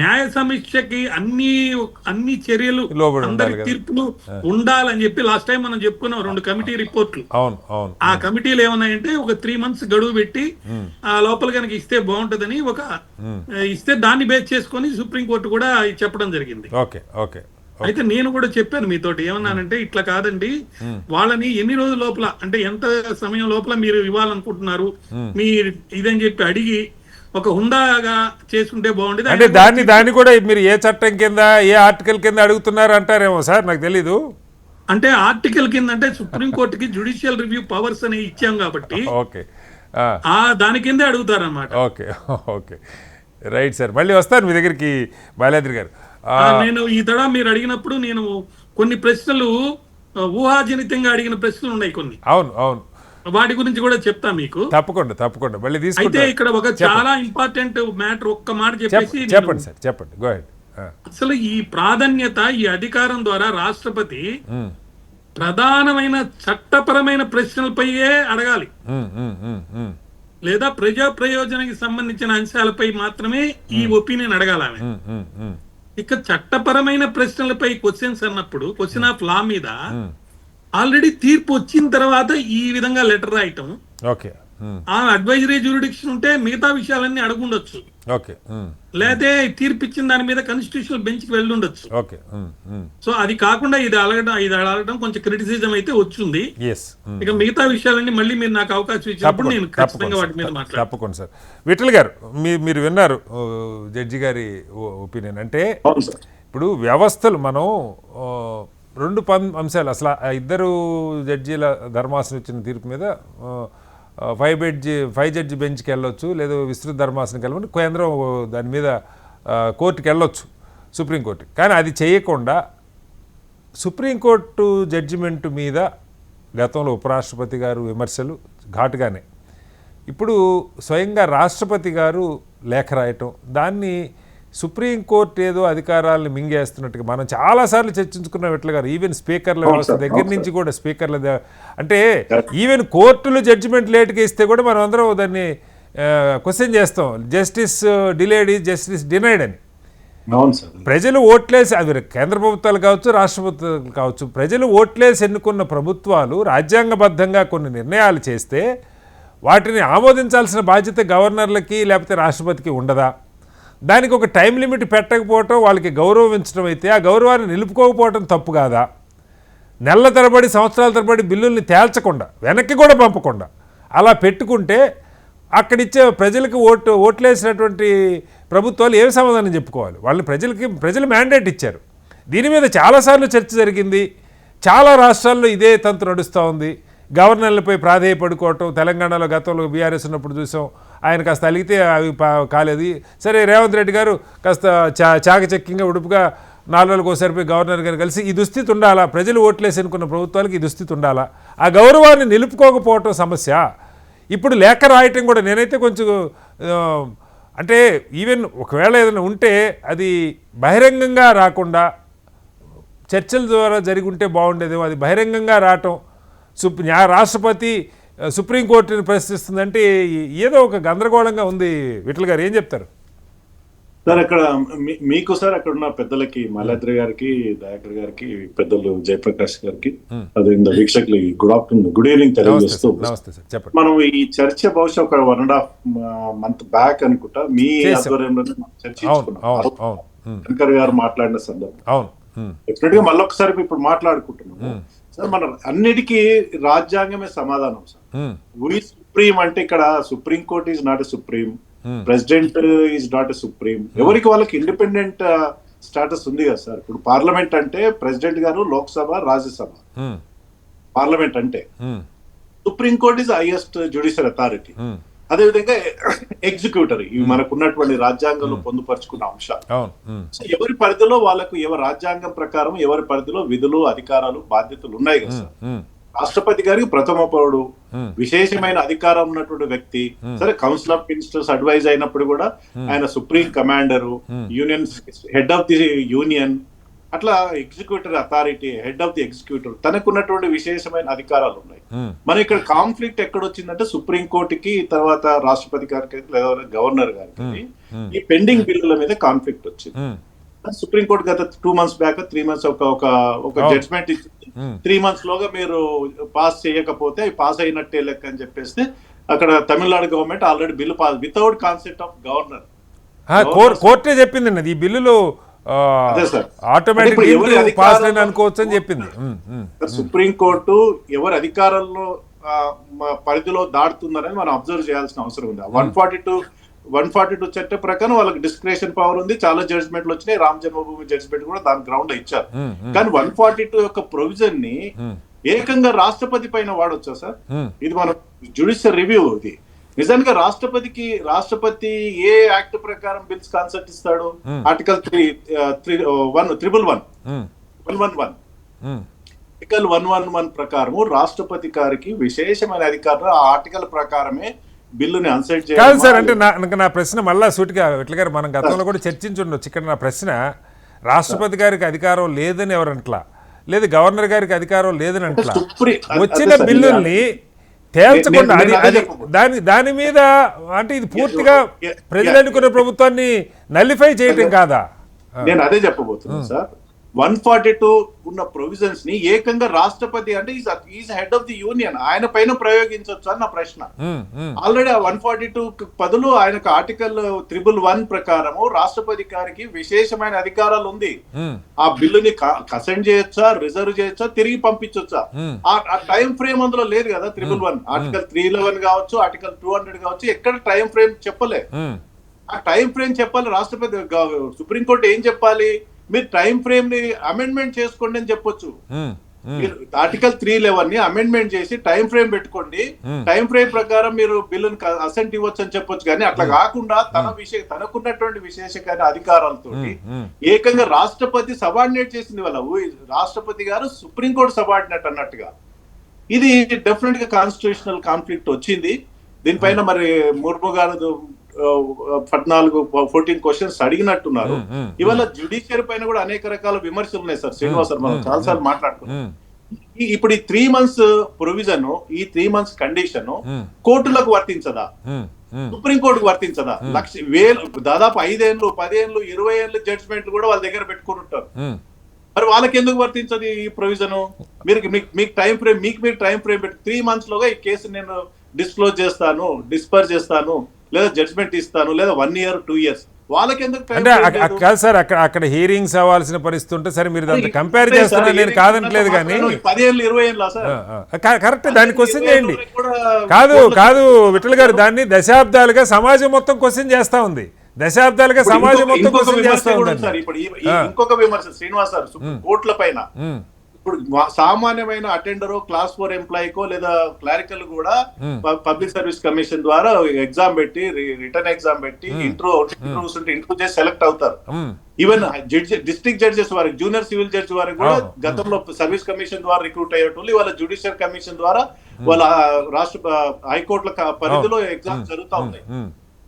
న్యాయ సమీక్షకి అన్ని చర్యలు, అందరి తీర్పులు ఉండాలని చెప్పి లాస్ట్ టైం మనం చెప్పుకున్నాం 2 కమిటీ రిపోర్ట్లు. అవును అవును. ఆ కమిటీలు ఏమన్నాయంటే ఒక 3 months గడువు పెట్టి ఆ లోపల కనుక ఇస్తే బాగుంటదని ఇస్తే దాన్ని బేస్ చేసుకొని సుప్రీంకోర్టు కూడా చెప్పడం జరిగింది. Okay okay. అయితే నేను కూడా చెప్పాను మీతోటి, ఏమన్నానంటే ఇట్లా కాదండి, వాళ్ళని ఎన్ని రోజుల లోపల అంటే ఎంత సమయం లోపల మీరు ఇవ్వాలనుకుంటున్నారు మీ ఇదని చెప్పి అడిగి ఒక హుందాగా చేసుకుంటే బాగుండేది. అంటే దాన్ని కూడా మీరు ఏ చట్టం కింద ఏ ఆర్టికల్ కింద అడుగుతున్నారు అంటారేమో సార్, నాకు తెలీదు. అంటే ఆర్టికల్ కింద అంటే సుప్రీంకోర్టుకి జ్యుడిషియల్ రివ్యూ పవర్స్ అని ఇచ్చాం కాబట్టి ఓకే దాని కిందే అడుగుతారన్నమాట. Okay okay right sir. మళ్ళీ వస్తాను మీ దగ్గరికి బాలాద్రి గారు. నేను ఈ తడా మీరు అడిగినప్పుడు నేను కొన్ని ప్రశ్నలు ఊహాజనితంగా అడిగిన ప్రశ్నలు ఉన్నాయి కొన్ని. అవును అవును. వాటి గురించి కూడా చెప్తా మీకు. తప్పకుండా తప్పకుండా మళ్ళీ తీసుకుంటా. అయితే ఇక్కడ ఒక చాలా ఇంపార్టెంట్ మ్యాటర్ ఒక్క మాట చెప్పేసి చెప్పండి సార్, చెప్పండి. Go head. అసలు ఈ ప్రాధాన్యత, ఈ అధికారం ద్వారా రాష్ట్రపతి ప్రధానమైన చట్టపరమైన ప్రశ్నలపైయే అడగాలి, లేదా ప్రజా ప్రయోజనానికి సంబంధించిన అంశాలపై మాత్రమే ఈ ఒపీనియన్ అడగాలి ఆమె. ఇక చట్టపరమైన ప్రశ్నలపై క్వశ్చన్స్ అన్నప్పుడు క్వశ్చన్ ఆఫ్ లా మీద ఆల్రెడీ తీర్పు వచ్చిన తర్వాత ఈ విధంగా లెటర్ రాయటం, ఆ అడ్వైజరీ జ్యూరిడిక్షన్ ఉంటే మిగతా విషయాలన్నీ అడుగుండొచ్చు, లేదే తీర్పు ఇచ్చిన దాని మీద కాన్స్టిట్యూషనల్ బెంచ్ కి వెళ్ళుండొచ్చు. సో అది కాకుండా ఇది అడగడం కొంచెం క్రిటిసిజం అయితే వచ్చింది. ఇక మిగతా విషయాలన్నీ మళ్ళీ మీరు నాకు అవకాశం ఇచ్చినప్పుడు నేను ఖచ్చితంగా వాటి మీద మాట్లాడతాను. తప్పకుండా సార్. విఠల్ గారు, మీరు విన్నారు జడ్జి గారి ఒపీనియన్. అంటే ఇప్పుడు వ్యవస్థలు మనం 2 అంశాలు, అసలు ఇద్దరు జడ్జీల ధర్మాసనం ఇచ్చిన తీర్పు మీద 5 జడ్జి బెంచ్కి వెళ్ళొచ్చు, లేదా విస్తృత ధర్మాసనకి వెళ్ళమని కేంద్రం దాని మీద కోర్టుకి వెళ్ళొచ్చు, సుప్రీంకోర్టు. కానీ అది చేయకుండా సుప్రీంకోర్టు జడ్జిమెంట్ మీద గతంలో ఉపరాష్ట్రపతి గారు విమర్శలు ఘాటుగానే, ఇప్పుడు స్వయంగా రాష్ట్రపతి గారు లేఖ రాయటం, దాన్ని సుప్రీంకోర్టు ఏదో అధికారాలను మింగేస్తున్నట్టుగా మనం చాలాసార్లు చర్చించుకున్న విఠల్ గారు. ఈవెన్ స్పీకర్ల వ్యవస్థ దగ్గర నుంచి కూడా, స్పీకర్ల అంటే ఈవెన్ కోర్టులు జడ్జిమెంట్ లేట్గా ఇస్తే కూడా మనం అందరం దాన్ని క్వశ్చన్ చేస్తాం, justice delayed is justice denied అని. ప్రజలు ఓట్లేసి, అవి కేంద్ర ప్రభుత్వాలు కావచ్చు, రాష్ట్ర ప్రభుత్వాలు కావచ్చు, ప్రజలు ఓట్లేసి ఎన్నుకున్న ప్రభుత్వాలు రాజ్యాంగబద్ధంగా కొన్ని నిర్ణయాలు చేస్తే వాటిని ఆమోదించాల్సిన బాధ్యత గవర్నర్లకి లేకపోతే రాష్ట్రపతికి ఉండదా? దానికి ఒక టైం లిమిట్ పెట్టకపోవటం వాళ్ళకి గౌరవించడం అయితే, ఆ గౌరవాన్ని నిలుపుకోకపోవటం తప్పు కాదా? నెలల తరబడి, సంవత్సరాల తరబడి బిల్లుల్ని తేల్చకుండా, వెనక్కి కూడా పంపకుండా అలా పెట్టుకుంటే అక్కడిచ్చే ప్రజలకు ఓట్లేసినటువంటి ప్రభుత్వాలు ఏమి సమాధానం చెప్పుకోవాలి? వాళ్ళని ప్రజలు మ్యాండేట్ ఇచ్చారు. దీని మీద చాలాసార్లు చర్చ జరిగింది. చాలా రాష్ట్రాల్లో ఇదే తంతు నడుస్తూ ఉంది. గవర్నర్లపై ప్రాధేయపడుకోవటం, తెలంగాణలో గతంలో బీఆర్ఎస్ ఉన్నప్పుడు చూసాం, ఆయన కాస్త అలిగితే అవి కాలేదు. సరే, రేవంత్ రెడ్డి గారు కాస్త చాకచక్యంగా ఉడుపుగా 4 రోజులకు ఒకసారి పోయి గవర్నర్ గారు కలిసి ఈ దుస్థితి ఉండాలా, ప్రజలు ఓట్లేసి అనుకున్న ప్రభుత్వాలకు ఈ దుస్థితి ఉండాలా, ఆ గౌరవాన్ని నిలుపుకోకపోవటం సమస్య. ఇప్పుడు లేఖ రాయటం కూడా నేనైతే కొంచెం అంటే ఈవెన్ ఒకవేళ ఏదైనా ఉంటే అది బహిరంగంగా రాకుండా చర్చల ద్వారా జరిగి ఉంటే బాగుండేదేమో. అది బహిరంగంగా రావటం, రాష్ట్రపతి సుప్రీంకోర్టుని ప్రశ్నిస్తుందంటే ఏదో ఒక గందరగోళంగా ఉంది. విఠల్ గారు ఏం చెప్తారు సార్? అక్కడ మీకు సార్ అక్కడ ఉన్న పెద్దలకి, మాలాద్రి గారికి, దయాకర్ గారికి, పెద్దలు జయప్రకాష్ గారికి, అదే వీక్షకులు గుడ్ ఆఫ్టర్నూన్, గుడ్ ఈవినింగ్ తెలియజేస్తూ, మనం ఈ చర్చ బహుశా ఒక 1.5 month బ్యాక్ అనుకుంటా మీ ఆధ్వర్యంలో చర్చించుకున్నాం. శంకర్ గారు మాట్లాడిన సందర్భం డెఫినెట్ గా మళ్ళొకసారి ఇప్పుడు మాట్లాడుకుంటున్నాము. సార్ మన అన్నిటికీ రాజ్యాంగమే సమాధానం సార్. వి సుప్రీం అంటే ఇక్కడ supreme court is not a supreme, president is not a supreme. ఎవరికి వాళ్ళకి ఇండిపెండెంట్ స్టేటస్ ఉంది కదా సార్. ఇప్పుడు పార్లమెంట్ అంటే ప్రెసిడెంట్ గారు, లోక్సభ, రాజ్యసభ. పార్లమెంట్ అంటే supreme court is highest judicial authority. అదేవిధంగా ఎగ్జిక్యూటర్, ఇవి మనకున్నటువంటి రాజ్యాంగంలో పొందుపరుచుకున్న అంశాలు. ఎవరి పరిధిలో వాళ్ళకు ఎవరి రాజ్యాంగం ప్రకారం ఎవరి పరిధిలో విధులు, అధికారాలు, బాధ్యతలు ఉన్నాయి కదా సార్. రాష్ట్రపతి గారికి ప్రథమ పౌరుడు, విశేషమైన అధికారం ఉన్నటువంటి వ్యక్తి. సరే, కౌన్సిల్ ఆఫ్ మినిస్టర్స్ అడ్వైజ్ అయినప్పుడు కూడా ఆయన supreme commander, union head of the union, అట్లా executive authority, head of the executive, తనకున్నటువంటి విశేషమైన అధికారాలు ఉన్నాయి. మన ఇక్కడ కాన్ఫ్లిక్ట్ ఎక్కడ వచ్చిందంటే సుప్రీం కోర్టుకి, తర్వాత రాష్ట్రపతి గారికి లేదా గవర్నర్ గారికి ఈ పెండింగ్ బిల్లుల మీద కాన్ఫ్లిక్ట్ వచ్చింది. సుప్రీం కోర్టు గత 2 months బ్యాక్ 3 months ఒక జడ్జ్మెంట్ ఇచ్చింది. 3 months లోగా మీరు పాస్ చేయకపోతే అవి పాస్ అయినట్టే లెక్క అని చెప్పేసి అక్కడ Tamil Nadu government already bill pass without concept of governor. కోర్టే చెప్పింది ఈ బిల్లులో ఆటోమేటిక్ పాస్ అనుకోవచ్చు అని చెప్పింది. సుప్రీం కోర్టు ఎవరి అధికారంలో పరిధిలో దాటుతుందని మనం అబ్జర్వ్ చేయాల్సిన అవసరం ఉంది. 142 చట్టం ప్రకారం వాళ్ళకి డిస్క్రిషన్ పవర్ ఉంది. చాలా జడ్జ్మెంట్లు వచ్చినాయి. రామ్ జన్మభూమి జడ్జ్మెంట్ కూడా దాని గ్రౌండ్ ఇచ్చారు. కానీ 142 యొక్క ప్రొవిజన్ ని ఏకంగా రాష్ట్రపతి పైన వాడొచ్చా సార్? ఇది మన జ్యుడిషియల్ రివ్యూ. ఇది నిజానికి రాష్ట్రపతి ఏ యాక్ట్ ప్రకారం బిల్స్ కాన్సెప్ట్ ఇస్తాడు? ఆర్టికల్ 111 ఆర్టికల్ 111 ప్రకారం రాష్ట్రపతి గారికి విశేషమైన అధికారులు ఆ ఆర్టికల్ ప్రకారమే బిల్లుని అన్సైడ్ చేయాలి. కాదు సార్, అంటే నా ప్రశ్న మళ్ళా సూటిగా విట్ల గారు మనం గతంలో కూడా చర్చించుండొచ్చు. ఇక్కడ నా ప్రశ్న, రాష్ట్రపతి గారికి అధికారం లేదని ఎవరంట్లా, లేదు గవర్నర్ గారికి అధికారం లేదని అంట్లా, వచ్చిన బిల్లుల్ని తేల్చకుండా దాని మీద అంటే ఇది పూర్తిగా ప్రజలు అనుకున్న ప్రభుత్వాన్ని నల్లిఫై చేయటం కాదా? నేను అదే చెప్పబోతున్నాను సార్. 142 ఉన్న ప్రొవిజన్స్ ని ఏకంగా రాష్ట్రపతి అంటే is head of the union, ఆయన పైన ప్రయోగించవచ్చు అని నా ప్రశ్న. ఆల్రెడీ ఆ 142 బదులు ఆయనకు ఆర్టికల్ 111 ప్రకారము రాష్ట్రపతి గారికి విశేషమైన అధికారాలు ఉంది. ఆ బిల్లుని కసెంట్ చేయొచ్చా, రిజర్వ్ చేయొచ్చా, తిరిగి పంపించొచ్చా? ఆ టైం ఫ్రేమ్ అందులో లేదు కదా. 111 ఆర్టికల్ 311 కావచ్చు, ఆర్టికల్ 200 కావచ్చు, ఎక్కడ టైం ఫ్రేమ్ చెప్పలే. ఆ టైం ఫ్రేమ్ చెప్పాలి రాష్ట్రపతి. సుప్రీంకోర్టు ఏం చెప్పాలి? మీరు టైం ఫ్రేమ్ ని అమెండ్మెంట్ చేసుకోండి అని చెప్పొచ్చు. ఆర్టికల్ 311 ని అమెండ్మెంట్ చేసి టైం ఫ్రేమ్ పెట్టుకోండి, టైం ఫ్రేమ్ ప్రకారం మీరు బిల్లుని అసెంట్ ఇవ్వచ్చు అని చెప్పొచ్చు. కానీ అట్లా కాకుండా తనకున్నటువంటి విశేషమైన అధికారాలతో ఏకంగా రాష్ట్రపతి సబార్డినేట్ చేసింది వాళ్ళ రాష్ట్రపతి గారు సుప్రీంకోర్టు సబార్డినేట్ అన్నట్టుగా. ఇది డెఫినెట్ గా కాన్స్టిట్యూషనల్ కాన్ఫ్లిక్ట్ వచ్చింది. దీనిపైన మరి ముర్ము గారు 14 క్వశ్చన్స్ అడిగినట్టున్నారు. ఇవాళ జ్యుడిషియరీ పైన కూడా అనేక రకాల విమర్శలు ఉన్నాయి సార్. శ్రీనివాస్ సార్ మనం చాలాసార్లు మాట్లాడుకున్నాం. ఇప్పుడు ఈ 3 months ప్రొవిజన్, ఈ 3 months కండిషన్ కోర్టులకు వర్తించదా? సుప్రీంకోర్టుకు వర్తించదా? దాదాపు 5 ఏళ్ళు 10 ఏళ్ళు 20 ఏళ్ళు జడ్జిమెంట్లు కూడా వాళ్ళ దగ్గర పెట్టుకుని ఉంటారు. మరి వాళ్ళకి ఎందుకు వర్తించదు ఈ ప్రొవిజన్? మీకు టైం ఫ్రేమ్, మీరు టైం ఫ్రేమ్ పెట్టి 3 months లోగా ఈ కేసు నేను డిస్క్లోజ్ చేస్తాను, డిస్పర్ చేస్తాను, లేదా జడ్జ్మెంట్ ఇస్తాను, లేదా 1 year 2 years, వాళ్ళకి ఎందుకు? అంటే కాదు సార్, అక్కడ హీరింగ్స్ అవ్వాల్సిన పరిస్థితి ఉంటే సరే మీరు దాంతో కంపేర్ చేస్తున్నా, నేను కాదనట్లేదు. కానీ 10 ఏళ్ళు 20 ఏళ్ళ సార్ కరెక్ట్, దాన్ని క్వశ్చన్ చేయండి. కాదు విఠల్ గారు, దాన్ని దశాబ్దాలుగా సమాజం మొత్తం క్వశ్చన్ చేస్తా ఉంది. దశాబ్దాలుగా సమాజం మొత్తం క్వశ్చన్ చేస్తా ఉంది. ఇప్పుడు ఇంకొక విమర్శ శ్రీనివాస్ సార్, కోర్టుల పైన ఇప్పుడు సామాన్యమైన అటెండరో, క్లాస్ 4 ఎంప్లాయీకో లేదా క్లారికల్ కూడా పబ్లిక్ సర్వీస్ కమిషన్ ద్వారా ఎగ్జామ్ పెట్టి, రిటర్న్ ఎగ్జామ్ పెట్టి, ఇంటర్వ్యూస్ ఉంటే ఇంటర్వ్యూ చేసి సెలెక్ట్ అవుతారు. ఈవెన్ డిస్ట్రిక్ట్ జడ్జెస్ వారికి, జూనియర్ సివిల్ జడ్జి వారికి కూడా గతంలో సర్వీస్ కమిషన్ ద్వారా రిక్రూట్ అయ్యేటోళ్ళు ఇవాళ జ్యుడిషియల్ కమిషన్ ద్వారా వాళ్ళ రాష్ట్ర హైకోర్టుల పరిధిలో ఎగ్జామ్ జరుగుతూ ఉన్నాయి.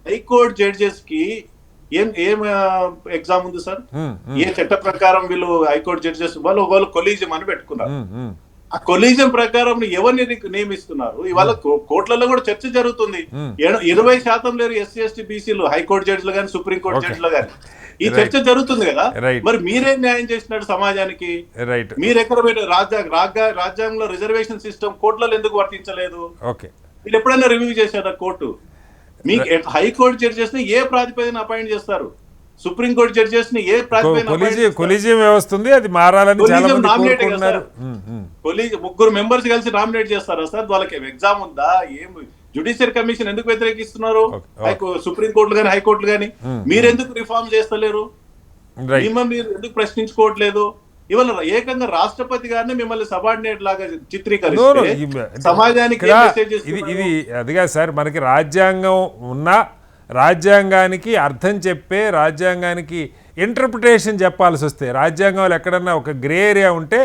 హైకోర్టు జడ్జెస్ కి ఏం ఎగ్జామ్ ఉంది సార్? ఏ చట్ట ప్రకారం వీళ్ళు హైకోర్టు జడ్జెస్ వాళ్ళు కొలీజియం అని పెట్టుకున్నారు. ఆ కొలీజియం ప్రకారం ఎవరిని నియమిస్తున్నారు? ఇవాళ కోర్టులలో కూడా చర్చ జరుగుతుంది. 20% లేరు ఎస్సీ ఎస్టీ బీసీలు హైకోర్టు జడ్జిలు కానీ, సుప్రీంకోర్టు జడ్జిలు కానీ. ఈ చర్చ జరుగుతుంది కదా. మరి మీరేం న్యాయం చేసినాడు సమాజానికి? మీరెక్కడ రాజ్యాంగంలో రిజర్వేషన్ సిస్టమ్ కోర్టులలో ఎందుకు వర్తించలేదు? మీరు ఎప్పుడైనా రివ్యూ చేశారా కోర్టు? మీకు హైకోర్టు జడ్జెస్ ని ఏ ప్రాతిపదికన అపాయింట్ చేస్తారు? సుప్రీంకోర్టు జడ్జెస్ ని ఏ కొలీజియం వ్యవస్థ ఉంది, అది మారాలని చాలా మంది నామినేట్ కోరుకుంటున్నారు. ముగ్గురు మెంబర్స్ కలిసి నామినేట్ చేస్తారా సార్? వాళ్ళకి ఎగ్జామ్ ఉందా? ఏం జ్యుడిషియల్ కమిషన్ ఎందుకు వ్యతిరేకిస్తున్నారు? సుప్రీంకోర్టులు కానీ హైకోర్టులు కానీ మీరెందుకు రిఫార్మ్ చేస్తలేరు? మిమ్మల్ని మీరు ఎందుకు ప్రశ్నించుకోవట్లేదు? ఇవాళ ఏకంగా రాష్ట్రపతి గారిని మిమ్మల్ని సబార్డినేట్ లాగా చిత్రీకరిస్తే సమాజానికి ఇది అదిగా సార్, మనకి రాజ్యాంగం ఉన్నా రాజ్యాంగానికి అర్థం చెప్పే, రాజ్యాంగానికి ఇంటర్ప్రిటేషన్ చెప్పాల్సి వస్తే, రాజ్యాంగంలో ఎక్కడన్నా ఒక గ్రే ఏరియా ఉంటే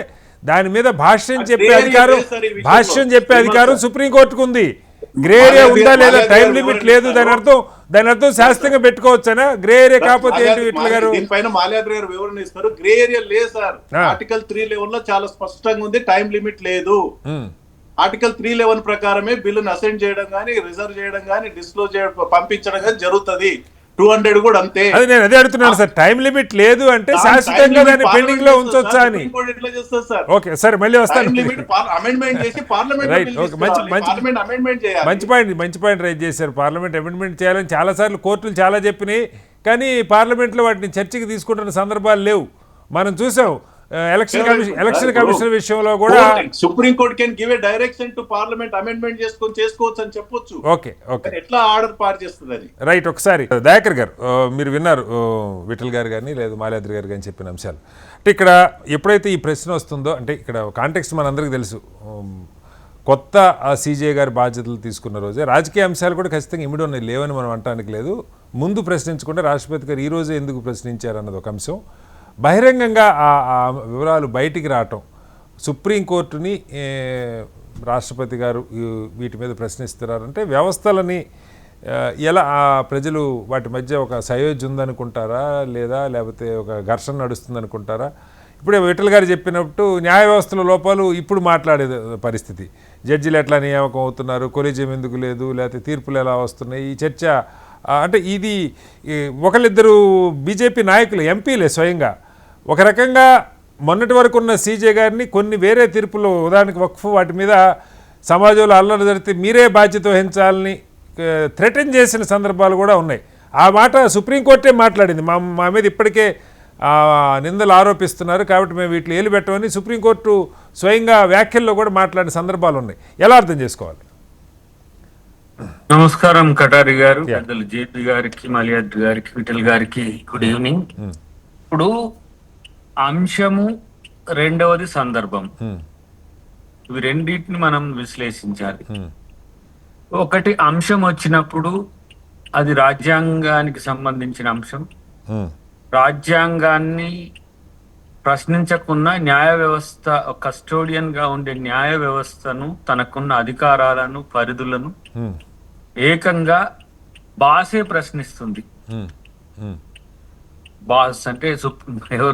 దాని మీద భాష్యం చెప్పే అధికారం సుప్రీంకోర్టుకు ఉంది. గ్రే ఏరియా ఉందా లేదా, టైం లిమిట్ లేదు, దాని అర్థం శాస్త్రంగా పెట్టుకోవచ్చనా? గ్రే ఏరియా కాకపోతే ఏంటి విట్ల గారు? దీనిపైన మాల్యాద్రి గారు వివరణ ఇస్తారు. గ్రే ఏరియా లేదు సార్. ఆర్టికల్ 311 లో చాలా స్పష్టంగా ఉంది, టైం లిమిట్ లేదు. ఆర్టికల్ 311 ప్రకారమే బిల్లును అసెండ్ చేయడం గానీ, రిజర్వ్ చేయడం గానీ, డిస్క్లోజ్ చేయడం, పంపించడం గానీ జరుగుతుంది. 200 కూడా అంతే. అది నేను అదే అడుగుతున్నాను సార్, టైం లిమిట్ లేదు అంటే శాశ్వతంగా దాన్ని పెండింగ్ లో ఉంచొచ్చా అని. ఓకే సరే, మళ్ళీ వస్తాను. మంచి పాయింట్ రైజ్ చేశారు. పార్లమెంట్ అమెండ్మెంట్ చేయాలని చాలా సార్లు కోర్టులు చాలా చెప్పినాయి, కానీ పార్లమెంట్లో వాటిని చర్చకి తీసుకుంటున్న సందర్భాలు లేవు. మనం చూసాం ఎలక్షన్ కమిషన్ విషయంలో కూడా supreme court can give a direction to parliament amendment చేసుకోవచ్చు అని చెప్పొచ్చు. ఓకే ఎట్లా ఆర్డర్ పాస్ చేస్తుంది అది? రైట్. ఒకసారి దయాకర్ గారు, మీరు విన్నారు విఠల్ గారు కానీ లేదు మాల్యాద్రి గారు కానీ చెప్పిన అంశాలు. అంటే ఇక్కడ ఎప్పుడైతే ఈ ప్రశ్న వస్తుందో, అంటే ఇక్కడ కాంటెక్స్ట్ మనందరికీ తెలుసు, కొత్త సీజే గారి బాధ్యతలు తీసుకున్న రోజే రాజకీయ అంశాలు కూడా ఖచ్చితంగా ఇమిడి ఉన్నాయి, లేవని మనం అనడానికి లేదు. ముందు ప్రశ్నించకుండా రాష్ట్రపతి గారు ఈ రోజే ఎందుకు ప్రశ్నించారు అన్నది ఒక అంశం. బహిరంగంగా ఆ వివరాలు బయటికి రావటం, సుప్రీంకోర్టుని రాష్ట్రపతి గారు వీటి మీద ప్రశ్నిస్తున్నారంటే వ్యవస్థలని ఎలా ప్రజలు వాటి మధ్య ఒక సయోధ్య ఉందనుకుంటారా, లేకపోతే ఒక ఘర్షణ నడుస్తుందనుకుంటారా? ఇప్పుడే విఠల్ గారు చెప్పినట్టు న్యాయ వ్యవస్థలో లోపాలు ఇప్పుడు మాట్లాడే పరిస్థితి. జడ్జిలు ఎట్లా నియామకం అవుతున్నారు, కొలీజియం ఎందుకు లేదు, లేకపోతే తీర్పులు ఎలా వస్తున్నాయి, ఈ చర్చ. అంటే ఇది ఒకళ్ళిద్దరు బీజేపీ నాయకులు, ఎంపీలే స్వయంగా ఒక రకంగా మొన్నటి వరకు ఉన్న సీజే గారిని కొన్ని వేరే తీర్పులు, ఉదాహరణకు వక్ఫ్, వాటి మీద సమాజంలో అల్లరి జరిగితే మీరే బాధ్యత వహించాలని థ్రెటన్ చేసిన సందర్భాలు కూడా ఉన్నాయి. ఆ మాట సుప్రీంకోర్టే మాట్లాడింది. మా మీద ఇప్పటికే నిందలు ఆరోపిస్తున్నారు కాబట్టి మేము వీటిలో ఏలు పెట్టమని సుప్రీంకోర్టు స్వయంగా వ్యాఖ్యల్లో కూడా మాట్లాడిన సందర్భాలు ఉన్నాయి. ఎలా అర్థం చేసుకోవాలి? నమస్కారం కటారి గారు, పెద్దలు జేపీ గారికి, మాల్యాద్రి గారికి, విఠల్ గారికి గుడ్ ఈవినింగ్. ఇప్పుడు అంశము, రెండవది సందర్భం, ఇవి రెండింటిని మనం విశ్లేషించాలి. ఒకటి అంశం వచ్చినప్పుడు అది రాజ్యాంగానికి సంబంధించిన అంశం. రాజ్యాంగాన్ని ప్రశ్నించకుండా న్యాయ వ్యవస్థ, కస్టోడియన్ గా ఉండే న్యాయ వ్యవస్థను, తనకున్న అధికారాలను, పరిధులను ఏకంగా బాసే ప్రశ్నిస్తుంది. బాస్ అంటే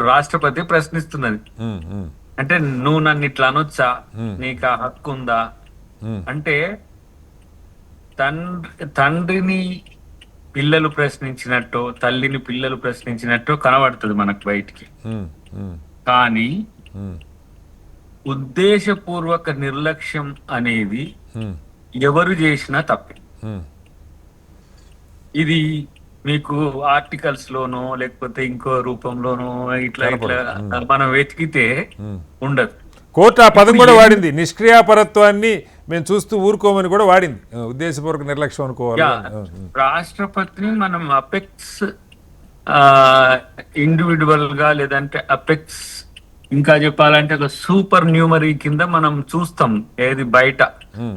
రాష్ట్రపతి ప్రశ్నిస్తున్నది. అంటే నువ్వు నన్ను ఇట్లా అనొచ్చా, నీకు ఆ హక్కు ఉందా అంటే తండ్రిని పిల్లలు ప్రశ్నించినట్టు, తల్లిని పిల్లలు ప్రశ్నించినట్టు కనబడుతుంది మనకు బయటికి. కానీ ఉద్దేశపూర్వక నిర్లక్ష్యం అనేది ఎవరు చేసినా తప్పే. ఇది మీకు ఆర్టికల్స్ లోనో లేకపోతే ఇంకో రూపంలోనో ఇట్లా మనం వెతికితే ఉండదు. కోర్టు ఆ పదం కూడా వాడింది, నిష్క్రియాపరత్వాన్ని మేము చూస్తూ ఊరుకోమని కూడా వాడింది, ఉద్దేశపూర్వక నిర్లక్ష్యం అనుకోవాలి. రాష్ట్రపతిని మనం అపెక్స్ ఇండివిడ్యువల్ గా, లేదంటే అపెక్స్, ఇంకా చెప్పాలంటే ఒక సూపర్ న్యూమరీ కింద మనం చూస్తాం. ఏది బయట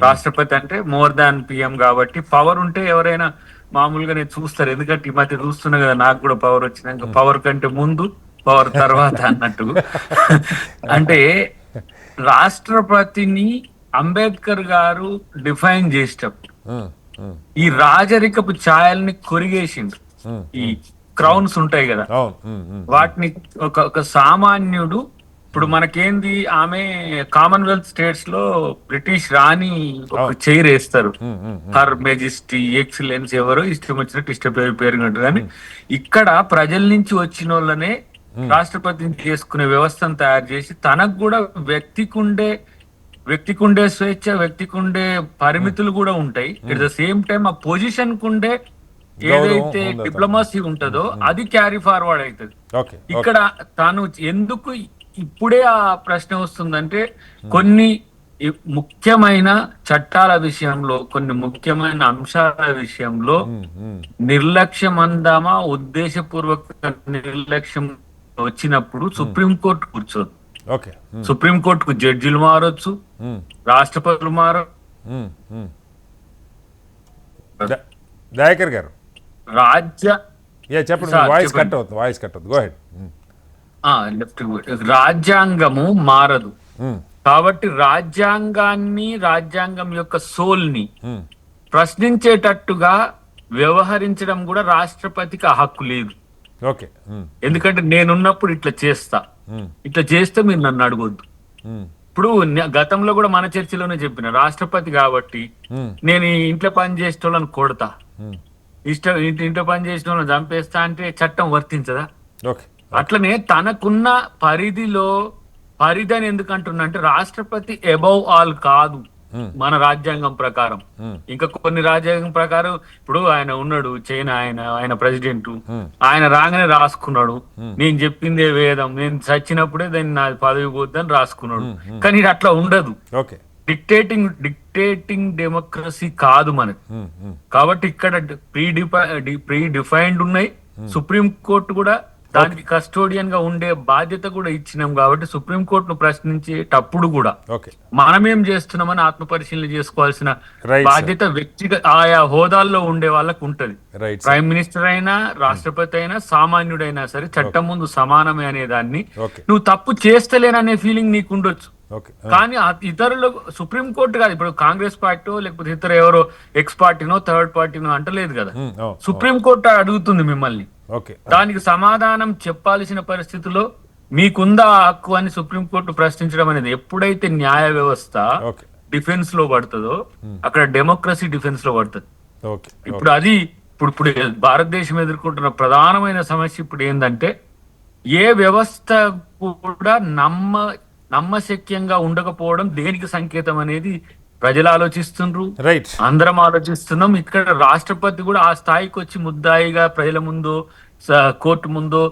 రాష్ట్రపతి అంటే మోర్ దాన్ పిఎం కాబట్టి పవర్ ఉంటే ఎవరైనా మామూలుగానే చూస్తారు. ఎందుకంటే ఈ మధ్య చూస్తున్నా కదా, నాకు కూడా పవర్ వచ్చినాక పవర్ కంటే ముందు పవర్ తర్వాత అన్నట్టు. అంటే రాష్ట్రపతిని అంబేద్కర్ గారు డిఫైన్ చేసేటప్పుడు ఈ రాజరికపు ఛాయల్ని కొరిగేసిండు. ఈ క్రౌన్స్ ఉంటాయి కదా, వాటిని ఒక సామాన్యుడు, ఇప్పుడు మనకేంది, ఆమె కామన్వెల్త్ స్టేట్స్ లో బ్రిటిష్ రాణి ఒక చైర్ వేస్తారు, హర్ మెజెస్టీ, ఎక్సలెన్స్, ఎవరో ఇష్టం వచ్చినట్టు ఇష్ట పేరు. కానీ ఇక్కడ ప్రజల నుంచి వచ్చిన వాళ్ళనే రాష్ట్రపతిని చేసుకునే వ్యవస్థను తయారు చేసి, తనకు కూడా వ్యక్తికుండే స్వేచ్ఛ, వ్యక్తికుండే పరిమితులు కూడా ఉంటాయి. ఎట్ ద సేమ్ టైం ఆ పొజిషన్ కుండే ఏదైతే డిప్లొమసీ ఉంటుందో అది క్యారీ ఫార్వర్డ్ అవుతుంది. ఓకే ఇక్కడ తాను ఎందుకు ఇప్పుడే ఆ ప్రశ్న వస్తుందంటే కొన్ని ముఖ్యమైన చట్టాల విషయంలో, కొన్ని ముఖ్యమైన అంశాల విషయంలో నిర్లక్ష్యం అందామా, ఉద్దేశపూర్వక నిర్లక్ష్యం వచ్చినప్పుడు సుప్రీంకోర్టు కూర్చోదు. ఓకే సుప్రీంకోర్టుకు జడ్జిలు మారొచ్చు, రాష్ట్రపతులు దయాకర్ గారు చెప్పండి. వాయిస్ కట్ అవుతుంది. Go ahead. రాజ్యాంగము మారదు కాబట్టి రాజ్యాంగం యొక్క సోల్ ని ప్రశ్నించేటట్టుగా వ్యవహరించడం కూడా రాష్ట్రపతికి ఆ హక్కు లేదు. ఓకే ఎందుకంటే నేనున్నప్పుడు ఇట్లా చేస్తే మీరు నన్ను అడగొద్దు. ఇప్పుడు గతంలో కూడా మన చర్చలోనే చెప్పిన, రాష్ట్రపతి కాబట్టి నేను ఇంట్లో పని చేసే వాళ్ళని కొడతా, ఇంట్లో పని చేసిన వాళ్ళని చంపేస్తా అంటే చట్టం వర్తించదా? అట్లనే తనకున్న పరిధి అని ఎందుకు అంటున్నా అంటే రాష్ట్రపతి అబౌవ్ ఆల్ కాదు మన రాజ్యాంగం ప్రకారం. ఇంకా కొన్ని రాజ్యాంగం ప్రకారం ఇప్పుడు ఆయన ఉన్నాడు చైనా, ఆయన ప్రెసిడెంట్, ఆయన రాగానే రాసుకున్నాడు నేను చెప్పిందే వేదం, నేను చచ్చినప్పుడే దాన్ని నా పదవి పోద్దని రాసుకున్నాడు. కానీ ఇది అట్లా ఉండదు. డిక్టేటింగ్ డెమోక్రసీ కాదు మనకి. కాబట్టి ఇక్కడ ప్రీ డిఫైన్డ్ ఉన్నాయి. సుప్రీం కోర్టు కూడా దానికి కస్టోడియన్ గా ఉండే బాధ్యత కూడా ఇచ్చినాం. కాబట్టి సుప్రీంకోర్టును ప్రశ్నించేటప్పుడు కూడా మనమేం చేస్తున్నామని ఆత్మ పరిశీలన చేసుకోవాల్సిన బాధ్యత ఆయా హోదాల్లో ఉండే వాళ్ళకు ఉంటది. ప్రైమ్ మినిస్టర్ అయినా, రాష్ట్రపతి అయినా, సామాన్యుడైనా సరే చట్టం ముందు సమానమే అనే దాన్ని నువ్వు తప్పు చేస్తలేననే ఫీలింగ్ నీకు ఉండొచ్చు. కానీ ఇతరులు సుప్రీంకోర్టు కాదు, ఇప్పుడు కాంగ్రెస్ పార్టీ లేకపోతే ఇతర ఎవరో ఎక్స్ పార్టీనో థర్డ్ పార్టీనో అంటలేదు కదా. సుప్రీంకోర్టు అడుగుతుంది మిమ్మల్ని, దానికి సమాధానం చెప్పాల్సిన పరిస్థితిలో మీకుందా హక్కు అని సుప్రీంకోర్టు ప్రశ్నించడం అనేది ఎప్పుడైతే న్యాయ వ్యవస్థ డిఫెన్స్ లో పడుతుందో అక్కడ డెమోక్రసీ డిఫెన్స్ లో పడుతుంది. ఇప్పుడు అది ఇప్పుడు భారతదేశం ఎదుర్కొంటున్న ప్రధానమైన సమస్య ఇప్పుడు ఏంటంటే ఏ వ్యవస్థ కూడా నమ్మశక్యంగా ఉండకపోవడం దేనికి సంకేతం అనేది ప్రజలు ఆలోచిస్తుండ్రు, అందరం ఆలోచిస్తున్నాం. ఇక్కడ రాష్ట్రపతి కూడా ఆ స్థాయికి వచ్చి ముద్దాయిగా ప్రజల ముందో కోర్టు ముందో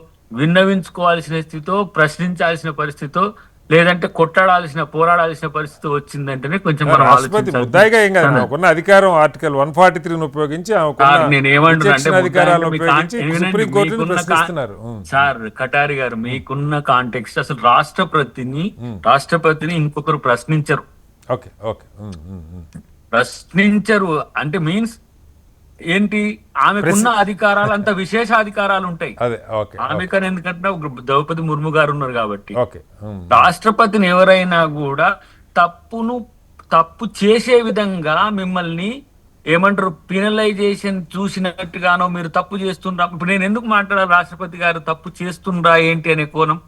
విన్నవించుకోవాల్సిన స్థితితో, ప్రశ్నించాల్సిన పరిస్థితితో, లేదంటే పోరాడాల్సిన పరిస్థితి వచ్చిందంటేనే కొంచెం మనం అధికారం ఆర్టికల్ 143 ఉపయోగించి సార్ కటారి గారు మీకున్న కాంటెక్స్ట్ అసలు రాష్ట్రపతిని ఇంకొకరు ప్రశ్నించరు. ప్రశ్నించరు అంటే మీన్స్ ఏంటి, ఆమెకున్న అధికారాలు అంత విశేషాధికారాలు ఉంటాయి ఆమెకని. ఎందుకంటే ద్రౌపది ముర్ము గారు ఉన్నారు కాబట్టి. రాష్ట్రపతిని ఎవరైనా కూడా తప్పు చేసే విధంగా మిమ్మల్ని ఏమంటారు పినలైజేషన్ చూసినట్టుగానో మీరు తప్పు చేస్తుండ్రా. ఇప్పుడు నేను ఎందుకు మాట్లాడాలి రాష్ట్రపతి గారు తప్పు చేస్తుండ్రా ఏంటి అనే కోణం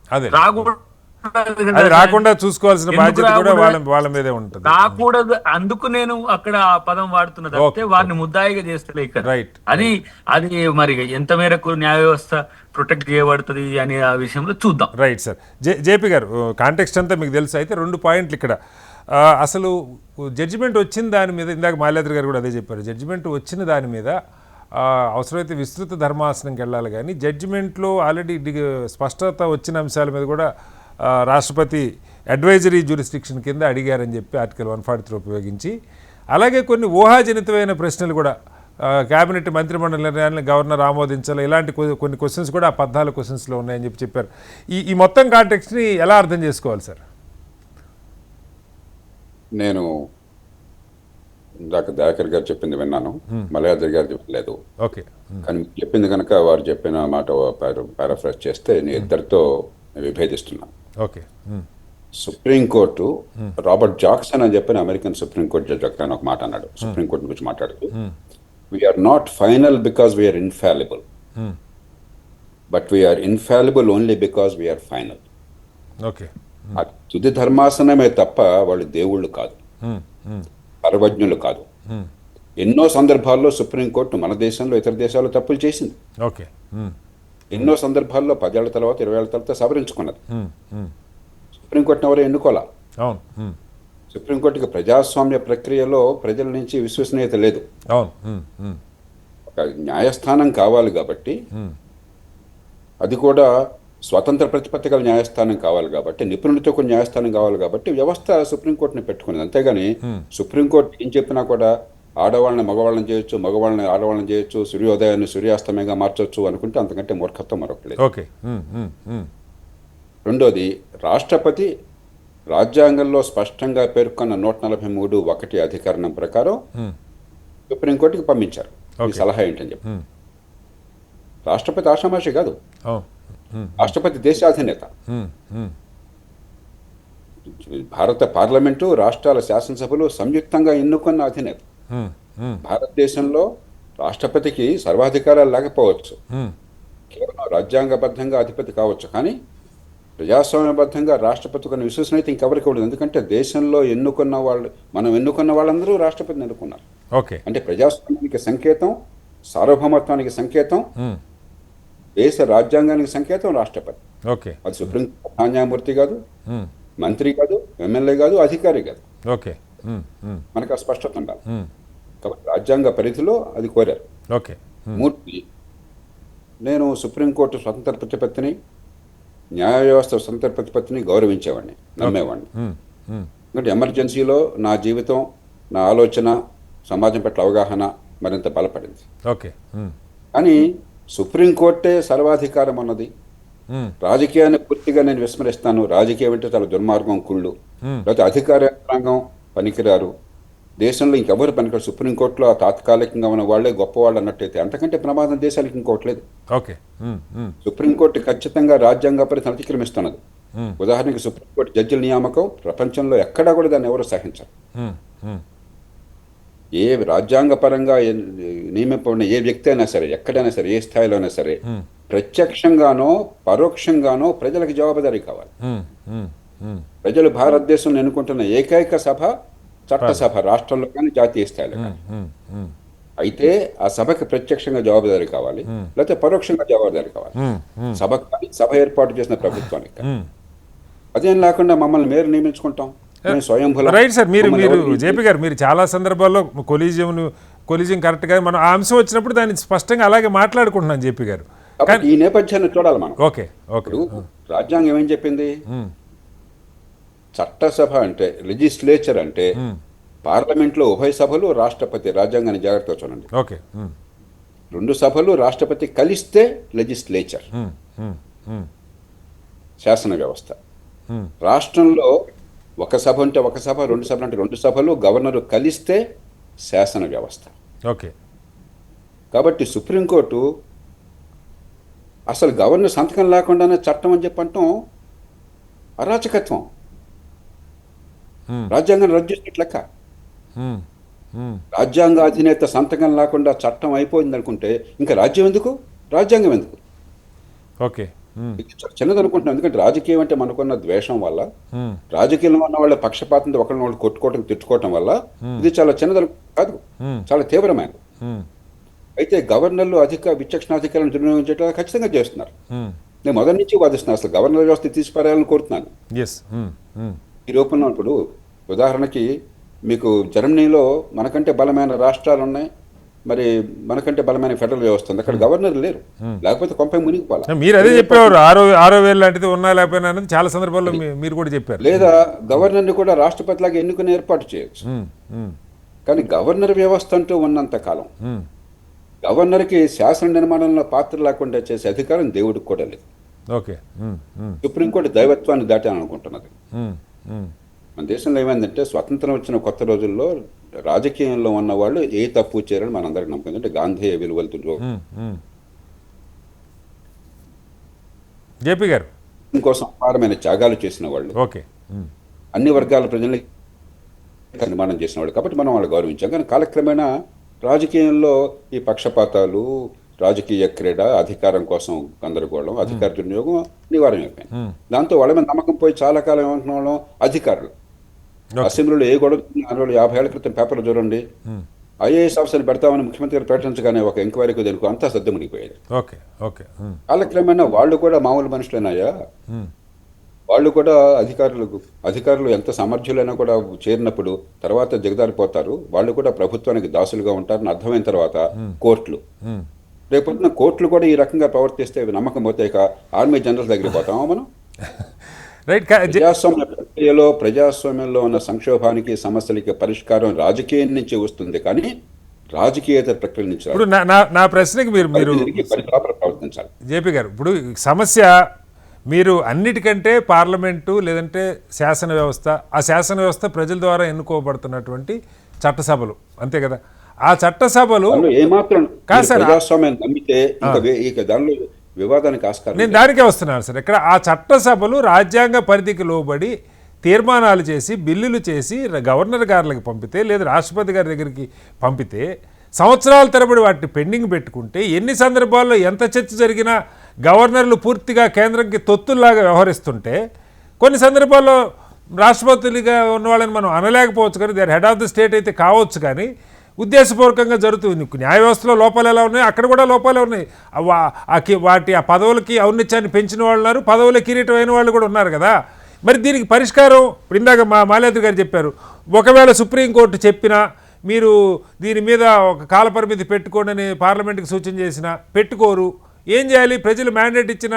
రాకుండా చూసుకోవాల్సిన బాధ్యత కూడా వాళ్ళ మీదే ఉంటుంది. రాకూడదు, అందుకు నేను అక్కడ ఆ పదం వాడుతున్నది అంటే వారిని ముద్దాయిగా చేస్తలే ఇక్కడ. అది మరి ఎంత మేరకు న్యాయ వ్యవస్థ ప్రొటెక్ట్ చేయబడుతుంది అనే ఆ విషయంలో చూద్దాం. Right sir. జేపీ గారు కాంటెక్స్ట్ అంతా మీకు తెలుసు. అయితే 2 పాయింట్లు ఇక్కడ. అసలు జడ్జిమెంట్ వచ్చిన దాని మీద ఇందాక మాల్యాద్రి గారు కూడా అదే చెప్పారు. జడ్జిమెంట్ వచ్చిన దాని మీద అవసరమైతే విస్తృత ధర్మాసనంకి వెళ్ళాలి, కానీ జడ్జిమెంట్లో ఆల్రెడీ స్పష్టత వచ్చిన అంశాల మీద కూడా రాష్ట్రపతి అడ్వైజరీ జ్యూరిస్డిక్షన్ కింద అడిగారని చెప్పి ఆర్టికల్ 143 ఉపయోగించి, అలాగే కొన్ని ఊహాజనితమైన ప్రశ్నలు కూడా కేబినెట్ మంత్రిమండలి నిర్ణయాలను గవర్నర్ ఆమోదించాలి, ఇలాంటి కొన్ని క్వశ్చన్స్ కూడా 14 క్వశ్చన్స్లో ఉన్నాయని చెప్పారు. ఈ మొత్తం కాంటెక్స్ట్ని ఎలా అర్థం చేసుకోవాలి సార్? నేను ఇందాక దయాకర్ గారు చెప్పింది విన్నాను, మలయాద్రి గారు చెప్పలేదు. కానీ చెప్పింది కనుక వారు చెప్పిన మాట పారాఫ్రైజ్ చేస్తే నేను ఇద్దరితో విభేదిస్తున్నాను. సుప్రీంకోర్టు రాబర్ట్ జాక్సన్ అని చెప్పిన అమెరికన్ సుప్రీంకోర్టు జడ్జి ఒక మాట అన్నాడు సుప్రీంకోర్టు గురించి మాట్లాడుతూ, we're not final because we're infallible, but we're infallible only because we're final. తుది ధర్మాసనమే తప్ప వాళ్ళు దేవుళ్ళు కాదు, సర్వజ్ఞులు కాదు. ఎన్నో సందర్భాల్లో సుప్రీంకోర్టు మన దేశంలో ఇతర దేశాల్లో తప్పులు చేసింది. ఎన్నో సందర్భాల్లో 10 ఏళ్ల తర్వాత 20 ఏళ్ల తర్వాత సవరించుకున్నది. సుప్రీంకోర్టును ఎవరో ఎన్నుకోవాలా. సుప్రీంకోర్టుకి ప్రజాస్వామ్య ప్రక్రియలో ప్రజల నుంచి విశ్వసనీయత లేదు. ఒక న్యాయస్థానం కావాలి కాబట్టి, అది కూడా స్వతంత్ర ప్రతిపత్తి గల న్యాయస్థానం కావాలి కాబట్టి, నిపుణులతో కొన్ని న్యాయస్థానం కావాలి కాబట్టి వ్యవస్థ సుప్రీంకోర్టుని పెట్టుకున్నది. అంతేగాని సుప్రీంకోర్టు ఏం చెప్పినా కూడా ఆడవాళ్ళని మగవాళ్ళని చేయొచ్చు, మగవాళ్ళని ఆడవాళ్ళని చేయొచ్చు, సూర్యోదయాన్ని సూర్యాస్తమయంగా మార్చొచ్చు అనుకుంటే అంతకంటే మూర్ఖత్వం మరొకలేదు. ఓకే. రెండోది, రాష్ట్రపతి రాజ్యాంగంలో స్పష్టంగా పేర్కొన్న 143(1) అధికరణం ప్రకారం సుప్రీంకోర్టుకి పంపించారు ఈ సలహా ఏంటని చెప్పి. రాష్ట్రపతి ఆషామాషి కాదు, రాష్ట్రపతి దేశాధినేత. భారత పార్లమెంటు, రాష్ట్రాల శాసనసభలు సంయుక్తంగా ఎన్నుకున్న అధినేత. భారతదేశంలో రాష్ట్రపతికి సర్వాధికారాలు లేకపోవచ్చు, కేవలం రాజ్యాంగబద్ధంగా అధిపతి కావచ్చు, కానీ ప్రజాస్వామ్యబద్ధంగా రాష్ట్రపతి కొన్ని విశ్వసనీయత ఇంకెవరికి ఉండదు. ఎందుకంటే దేశంలో ఎన్నుకున్న వాళ్ళు, మనం ఎన్నుకున్న వాళ్ళందరూ రాష్ట్రపతిని ఎన్నుకున్నారు. అంటే ప్రజాస్వామ్యానికి సంకేతం, సార్వభౌమత్వానికి సంకేతం, దేశ రాజ్యాంగానికి సంకేతం రాష్ట్రపతి. అది సుప్రీం న్యాయమూర్తి కాదు, మంత్రి కాదు, ఎమ్మెల్యే కాదు, అధికారి కాదు. మనకు ఆ స్పష్టత ఉండాలి. కాబట్టి రాజ్యాంగ పరిధిలో అది కోరారు. మూర్తి, నేను సుప్రీంకోర్టు స్వతంత్ర ప్రతిపత్తిని, న్యాయ వ్యవస్థ స్వతంత్ర ప్రతిపత్తిని గౌరవించేవాడిని, నమ్మేవాడిని. ఎందుకంటే ఎమర్జెన్సీలో నా జీవితం, నా ఆలోచన, సమాజం పట్ల అవగాహన మరింత బలపడింది. కానీ సుప్రీంకోర్టే సర్వాధికారం అన్నది, రాజకీయాన్ని పూర్తిగా నేను విస్మరిస్తాను, రాజకీయం అంటే చాలా దుర్మార్గం, కుళ్ళు, లేకపోతే అధికార యంత్రాంగం పనికిరారు, దేశంలో ఇంకెవరు పనికిరారు, సుప్రీంకోర్టులో తాత్కాలికంగా ఉన్న వాళ్లే గొప్పవాళ్ళు అన్నట్టయితే అంతకంటే ప్రమాదం దేశానికి ఇంకోటి లేదు. సుప్రీంకోర్టు ఖచ్చితంగా రాజ్యాంగ పరిధిని అతిక్రమిస్తున్నది. ఉదాహరణకి సుప్రీంకోర్టు జడ్జిల నియామకం ప్రపంచంలో ఎక్కడా కూడా దాన్ని ఎవరు సహించరు. ఏ రాజ్యాంగ పరంగా నియమింపబడిన ఏ వ్యక్తి అయినా సరే, ఎక్కడైనా సరే, ఏ స్థాయిలో అయినా సరే, ప్రత్యక్షంగానో పరోక్షంగానో ప్రజలకు జవాబుదారీ కావాలి. ప్రజలు భారతదేశంలో ఎన్నుకుంటున్న ఏకైక సభ చట్టసభ, రాష్ట్రంలో కానీ జాతీయ స్థాయిలో కానీ. అయితే ఆ సభకి ప్రత్యక్షంగా జవాబుదారీ కావాలి, లేకపోతే పరోక్షంగా జవాబుదారీ కావాలి సభకు కానీ, సభ ఏర్పాటు చేసిన ప్రభుత్వానికి కానీ. అదేం లేకుండా మమ్మల్ని మేయర్ నియమించుకుంటాం, రైట్ సార్. మీరు జేపీ గారు, మీరు చాలా సందర్భాల్లో కొలీజియం కరెక్ట్ గా మనం ఆ అంశం వచ్చినప్పుడు దాన్ని స్పష్టంగా అలాగే మాట్లాడుకుంటున్నాం జేపీ గారు. ఈ నేపథ్యాన్ని చూడాలి మనం. ఓకే. రాజ్యాంగం ఏం చెప్పింది? చట్టసభ అంటే, లెజిస్లేచర్ అంటే పార్లమెంట్లో ఉభయ సభలు, రాష్ట్రపతి. రాజ్యాంగాన్ని జాగ్రత్తగా చూడండి. రెండు సభలు, రాష్ట్రపతి కలిస్తే లెజిస్లేచర్, శాసన వ్యవస్థ. రాష్ట్రంలో ఒక సభ అంటే ఒక సభ, రెండు సభలు అంటే రెండు సభలు, గవర్నరు కలిస్తే శాసన వ్యవస్థ. కాబట్టి సుప్రీంకోర్టు అసలు గవర్నర్ సంతకం లేకుండానే చట్టం అని చెప్పంటాం అరాచకత్వం, రాజ్యాంగాన్ని రద్దు చేసినట్లు లెక్క. రాజ్యాంగ అధినేత సంతకం లేకుండా చట్టం అయిపోయింది అనుకుంటే ఇంకా రాజ్యం ఎందుకు, రాజ్యాంగం ఎందుకు? చిన్నది అనుకుంటున్నాం. ఎందుకంటే రాజకీయం అంటే మనకున్న ద్వేషం వల్ల, రాజకీయంలో ఉన్న వాళ్ళ పక్షపాతంతో ఒకరిని వాళ్ళు కొట్టుకోవటం, తిట్టుకోవటం వల్ల ఇది చాలా చిన్నది కాదు, చాలా తీవ్రమైనది. అయితే గవర్నర్లు విచక్షణాధికారాన్ని దుర్వినియోగించడం ఖచ్చితంగా చేస్తున్నారు. నేను మొదటి నుంచి వాదిస్తున్నాను, అసలు గవర్నర్ వ్యవస్థ తీసిపారేయాలని కోరుతున్నాను. ఈ రూపంలో ఇప్పుడు ఉదాహరణకి మీకు జర్మనీలో మనకంటే బలమైన రాష్ట్రాలు ఉన్నాయి, మరి మనకంటే బలమైన ఫెడరల్ వ్యవస్థ ఉంది. అక్కడ గవర్నర్ లేరు, లేకపోతే కొంపై మునిగిపోవాలి. మీరు అదే చెప్పేవారు, 6,000 లాంటిది ఉన్నా లేకపోయినా అనేది చాలా సందర్భాల్లో మీరు కూడా చెప్పారు. లేదా గవర్నర్ని కూడా రాష్ట్రపతి లాగా ఎన్నుకుని ఏర్పాటు చేయొచ్చు. కానీ గవర్నర్ వ్యవస్థ అంటూ ఉన్నంత కాలం గవర్నర్కి శాసన నిర్మాణంలో పాత్ర లేకుండా చేసే అధికారం దేవుడికి కూడా లేదు. సుప్రీంకోర్టు దైవత్వాన్ని దాటాను అనుకుంటున్నది. మన దేశంలో ఏమైందంటే, స్వతంత్రం వచ్చిన కొత్త రోజుల్లో రాజకీయంలో ఉన్న వాళ్ళు ఏ తప్పు చేయరని మనందరికీ నమ్మకం. అంటే గాంధీ విలువలతో జేపీ గారు ఇంకోసం అపారమైన త్యాగాలు చేసిన వాళ్ళు, అన్ని వర్గాల ప్రజల్ని నిర్మాణం చేసిన వాళ్ళు. కాబట్టి మనం వాళ్ళు గౌరవించాం. కానీ కాలక్రమేణా రాజకీయంలో ఈ పక్షపాతాలు, రాజకీయ క్రీడ, అధికారం కోసం గందరగోళం, అధికార దుర్వినియోగం నివారణ అయిపోయింది. దాంతో వాళ్ళ మీద నమ్మకం పోయి చాలా కాలం ఏమంటున్న వాళ్ళం అధికారులు. అసెంబ్లీలో ఏ గొడవ 50 ఏళ్ల క్రితం పేపర్లు చూడండి, ఐఏఎస్ ఆఫీసర్ని పెడతామని ముఖ్యమంత్రి గారు ప్రకటించగానే ఒక ఎంక్వైరీకి తెలుగు అంతా సర్దుమునిగిపోయేది. కాలక్రమేణా వాళ్ళు కూడా మామూలు మనుషులేనాయా, వాళ్ళు కూడా అధికారులు ఎంత సమర్థులైనా కూడా చేరినప్పుడు తర్వాత దిగదారిపోతారు. వాళ్ళు కూడా ప్రభుత్వానికి దాసులుగా ఉంటారని అర్థమైన తర్వాత కోర్టులు, రేపొద్దున కోర్టులు కూడా ఈ రకంగా ప్రవర్తిస్తే నమ్మకం పోతే ఇక ఆర్మీ జనరల్ దగ్గరికి పోతామా మనం? రైట్. ప్రజాస్వామ్య ప్రజాస్వామ్యంలో ఉన్న సంక్షోభానికి సమస్యలకి పరిష్కారం రాజకీయం నుంచి వస్తుంది, కానీ రాజకీయేతర ప్రక్రియ నుంచి ఇప్పుడు నా ప్రశ్నకి మీరు ప్రవర్తించాలి. జేపీ గారు, ఇప్పుడు సమస్య మీరు అన్నిటికంటే పార్లమెంటు లేదంటే శాసన వ్యవస్థ, ఆ శాసన వ్యవస్థ ప్రజల ద్వారా ఎన్నుకోబడుతున్నటువంటి చట్టసభలు, అంతే కదా? ఆ చట్టసభలు ఏమాత్రం కాదు సార్, ప్రజాస్వామ్యం నమ్మితే ఇక దానిలో వివాదానికి ఆస్కారం. నేను దానికే వస్తున్నాను సార్. ఇక్కడ ఆ చట్టసభలు రాజ్యాంగ పరిధికి లోబడి తీర్మానాలు చేసి బిల్లులు చేసి గవర్నర్ గారికి పంపితే లేదా రాష్ట్రపతి గారి దగ్గరికి పంపితే సంవత్సరాల తరబడి వాటిని పెండింగ్ పెట్టుకుంటే ఎన్ని సందర్భాల్లో ఎంత చర్చ జరిగినా గవర్నర్లు పూర్తిగా కేంద్రంకి తొత్తుల్లాగా వ్యవహరిస్తుంటే కొన్ని సందర్భాల్లో రాష్ట్రపతులుగా ఉన్న వాళ్ళని మనం అనలేకపోవచ్చు, కానీ they are head of the state అయితే కావచ్చు, కానీ ఉద్దేశపూర్వకంగా జరుగుతుంది. న్యాయ వ్యవస్థలో లోపాలు ఎలా ఉన్నాయి, అక్కడ కూడా లోపాలే ఉన్నాయి. ఆ పదవులకి ఔన్నత్యాన్ని పెంచిన వాళ్ళు ఉన్నారు, పదవుల కిరీటం అయిన వాళ్ళు కూడా ఉన్నారు కదా. మరి దీనికి పరిష్కారం ఇందాక మాల్యాద్రి గారు చెప్పారు, ఒకవేళ సుప్రీంకోర్టు చెప్పినా మీరు దీని మీద ఒక కాలపరిమితి పెట్టుకోండి అని పార్లమెంట్కి సూచన చేసినా పెట్టుకోరు, ఏం చేయాలి? ప్రజలు మ్యాండేట్ ఇచ్చిన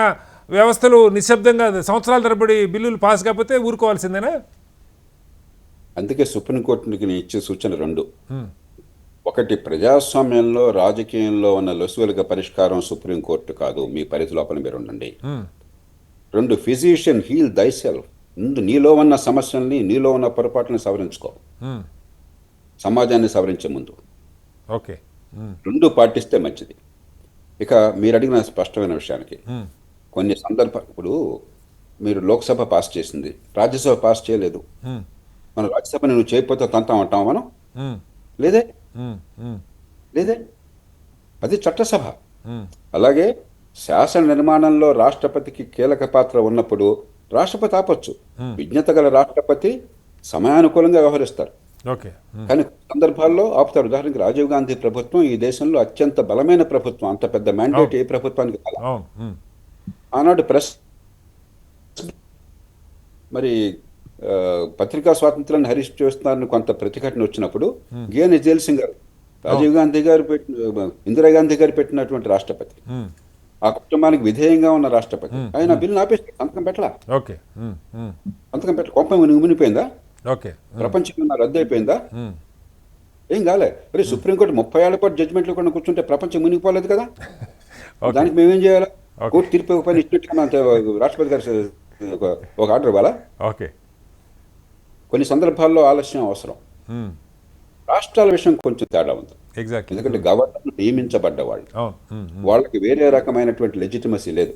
వ్యవస్థలు నిశ్శబ్దంగా సంవత్సరాల తరబడి బిల్లులు పాస్ కాకపోతే ఊరుకోవాల్సిందేనా? అందుకే సుప్రీంకోర్టుకి నేను ఇచ్చే సూచన రెండు. ఒకటి, ప్రజాస్వామ్యంలో రాజకీయంలో ఉన్న లొసుగులుగా పరిష్కారం సుప్రీంకోర్టు కాదు, మీ పరిధి లోపల మీరు ఉండండి. రెండు, ఫిజిషియన్ హీల్ దై సెల్ఫ్. ముందు నీలో ఉన్న సమస్యల్ని, నీలో ఉన్న పొరపాట్లను సవరించుకో, సమాజాన్ని సవరించే ముందు. ఓకే, రెండు పాటిస్తే మంచిది. ఇక మీరు అడిగిన స్పష్టమైన విషయానికి కొన్ని సందర్భాలు, ఇప్పుడు మీరు లోక్సభ పాస్ చేసింది, రాజ్యసభ పాస్ చేయలేదు. మన రాజ్యసభని నువ్వు చేయకపోతే తంతం అంటాం మనం? లేదే లేదే, అది చట్టసభ. అలాగే శాసన నిర్మాణంలో రాష్ట్రపతికి కీలక పాత్ర ఉన్నప్పుడు రాష్ట్రపతి ఆపొచ్చు. విజ్ఞత గల రాష్ట్రపతి సమయానుకూలంగా వ్యవహరిస్తారు, కానీ సందర్భాల్లో ఆపుతారు. ఉదాహరణకి రాజీవ్ గాంధీ ప్రభుత్వం ఈ దేశంలో అత్యంత బలమైన ప్రభుత్వం, అంత పెద్ద మ్యాండేట్ ఏ ప్రభుత్వానికి కాదు. ఆనాడు ప్రెస్ మరి పత్రికా స్వాతంత్రాన్ని హరీష్ చేస్తున్నారని కొంత ప్రతిఘటన వచ్చినప్పుడు గియాని జైల్ సింగ్ గారు, రాజీవ్ గాంధీ గారు ఇందిరాగాంధీ గారు పెట్టినటువంటి రాష్ట్రపతి, ఆ కుటుంబానికి విధేయంగా ఉన్న రాష్ట్రపతి, ఆయన బిల్లు ఆపేసి సంతకం పెట్టలా. సంతకం పెట్ట కొంప మునిగిపోయిందా? ప్రపంచం రద్దు అయిపోయిందా? ఏం కాలే. మరి సుప్రీంకోర్టు 30 ఏళ్ల పాటు జడ్జిమెంట్లు కూడా కూర్చుంటే ప్రపంచం మునిగిపోలేదు కదా. దానికి మేమేం చేయాలా? కోర్టు తీర్పు పైన ఇచ్చినట్టు రాష్ట్రపతి గారు ఒక ఆర్డర్ ఇవ్వాలా? కొన్ని సందర్భాల్లో ఆలస్యం అవసరం. రాష్ట్రాల విషయం కొంచెం తేడా ఉంది. ఎందుకంటే గవర్నర్ నియమించబడ్డ వాళ్ళు, వాళ్ళకి వేరే రకమైనటువంటి లెజిటిమసీ లేదు.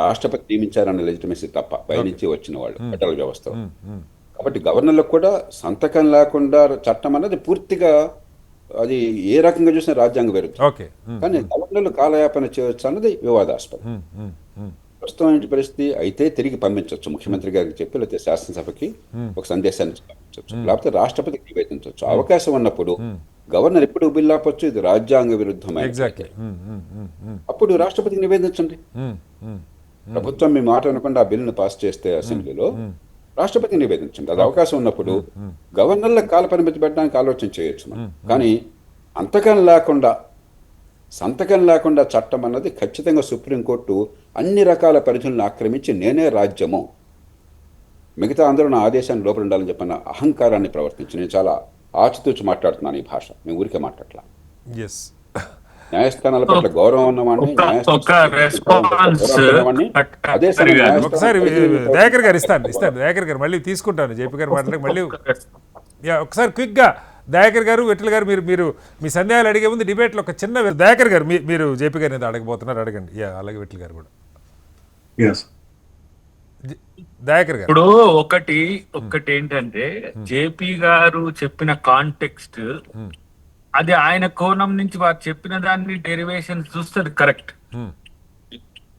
రాష్ట్రపతి నియమించారన్న లెజిటిమసీ తప్ప పైనుంచి వచ్చిన వాళ్ళు ఫెడరల్ వ్యవస్థ. కాబట్టి గవర్నర్లకు కూడా సంతకం లేకుండా చట్టం అన్నది పూర్తిగా అది ఏ రకంగా చూసినా రాజ్యాంగ విరుద్ధం. కానీ గవర్నర్లు కాలయాపన చేయవచ్చు అన్నది వివాదాస్పదం. ప్రస్తుతం ఏంటి పరిస్థితి? అయితే తిరిగి పంపించవచ్చు, ముఖ్యమంత్రి గారికి చెప్పి, లేకపోతే శాసనసభకి ఒక సందేశాన్ని పంపించవచ్చు, లేకపోతే రాష్ట్రపతికి నివేదించవచ్చు. అవకాశం ఉన్నప్పుడు గవర్నర్ ఎప్పుడు బిల్లు ఆపొచ్చు, ఇది రాజ్యాంగ విరుద్ధమైన, అప్పుడు రాష్ట్రపతికి నివేదించండి. ప్రభుత్వం మీ మాట వినకుండా ఆ బిల్లును పాస్ చేస్తే అసెంబ్లీలో రాష్ట్రపతికి నివేదించండి. అది అవకాశం ఉన్నప్పుడు గవర్నర్లకు కాల పరిమితి పెట్టడానికి ఆలోచన చేయొచ్చు మనం. కానీ సంతకం లేకుండా చట్టం అన్నది ఖచ్చితంగా సుప్రీంకోర్టు అన్ని రకాల పరిధులను ఆక్రమించి నేనే రాజ్యము, మిగతా అందరూ నా ఆదేశాన్ని లోపల ఉండాలని చెప్పిన అహంకారాన్ని ప్రవర్తించి, నేను చాలా ఆచితూచి మాట్లాడుతున్నాను ఈ భాష, నేను ఊరికే మాట్లాడలా. న్యాయస్థానాల పట్ల గౌరవం ఉన్నవాడిని, అదే ఒకసారి దయాకర్ గారు ఇస్తాను దయాకర్ గారు మళ్ళీ తీసుకుంటాను జేపీ గారు మాట్లాడి మళ్ళీ ఒకసారి క్విక్గా దయాకర్ గారు, విఠల్ గారు, మీరు మీ సందేహాలు అడిగే ముందు డిబేట్లో ఒక చిన్న దయాకర్ గారు మీరు జేపీ గారిని అడగబోతున్నారు, అడగండి. అలాగే విఠల్ గారు కూడా. దయాకర్ గారు, ఇప్పుడు ఒకటి ఏంటంటే జేపీ గారు చెప్పిన కాంటెక్స్ట్, అది ఆయన కోణం నుంచి వారు చెప్పిన దాన్ని డెరివేషన్ చూస్తే కరెక్ట్.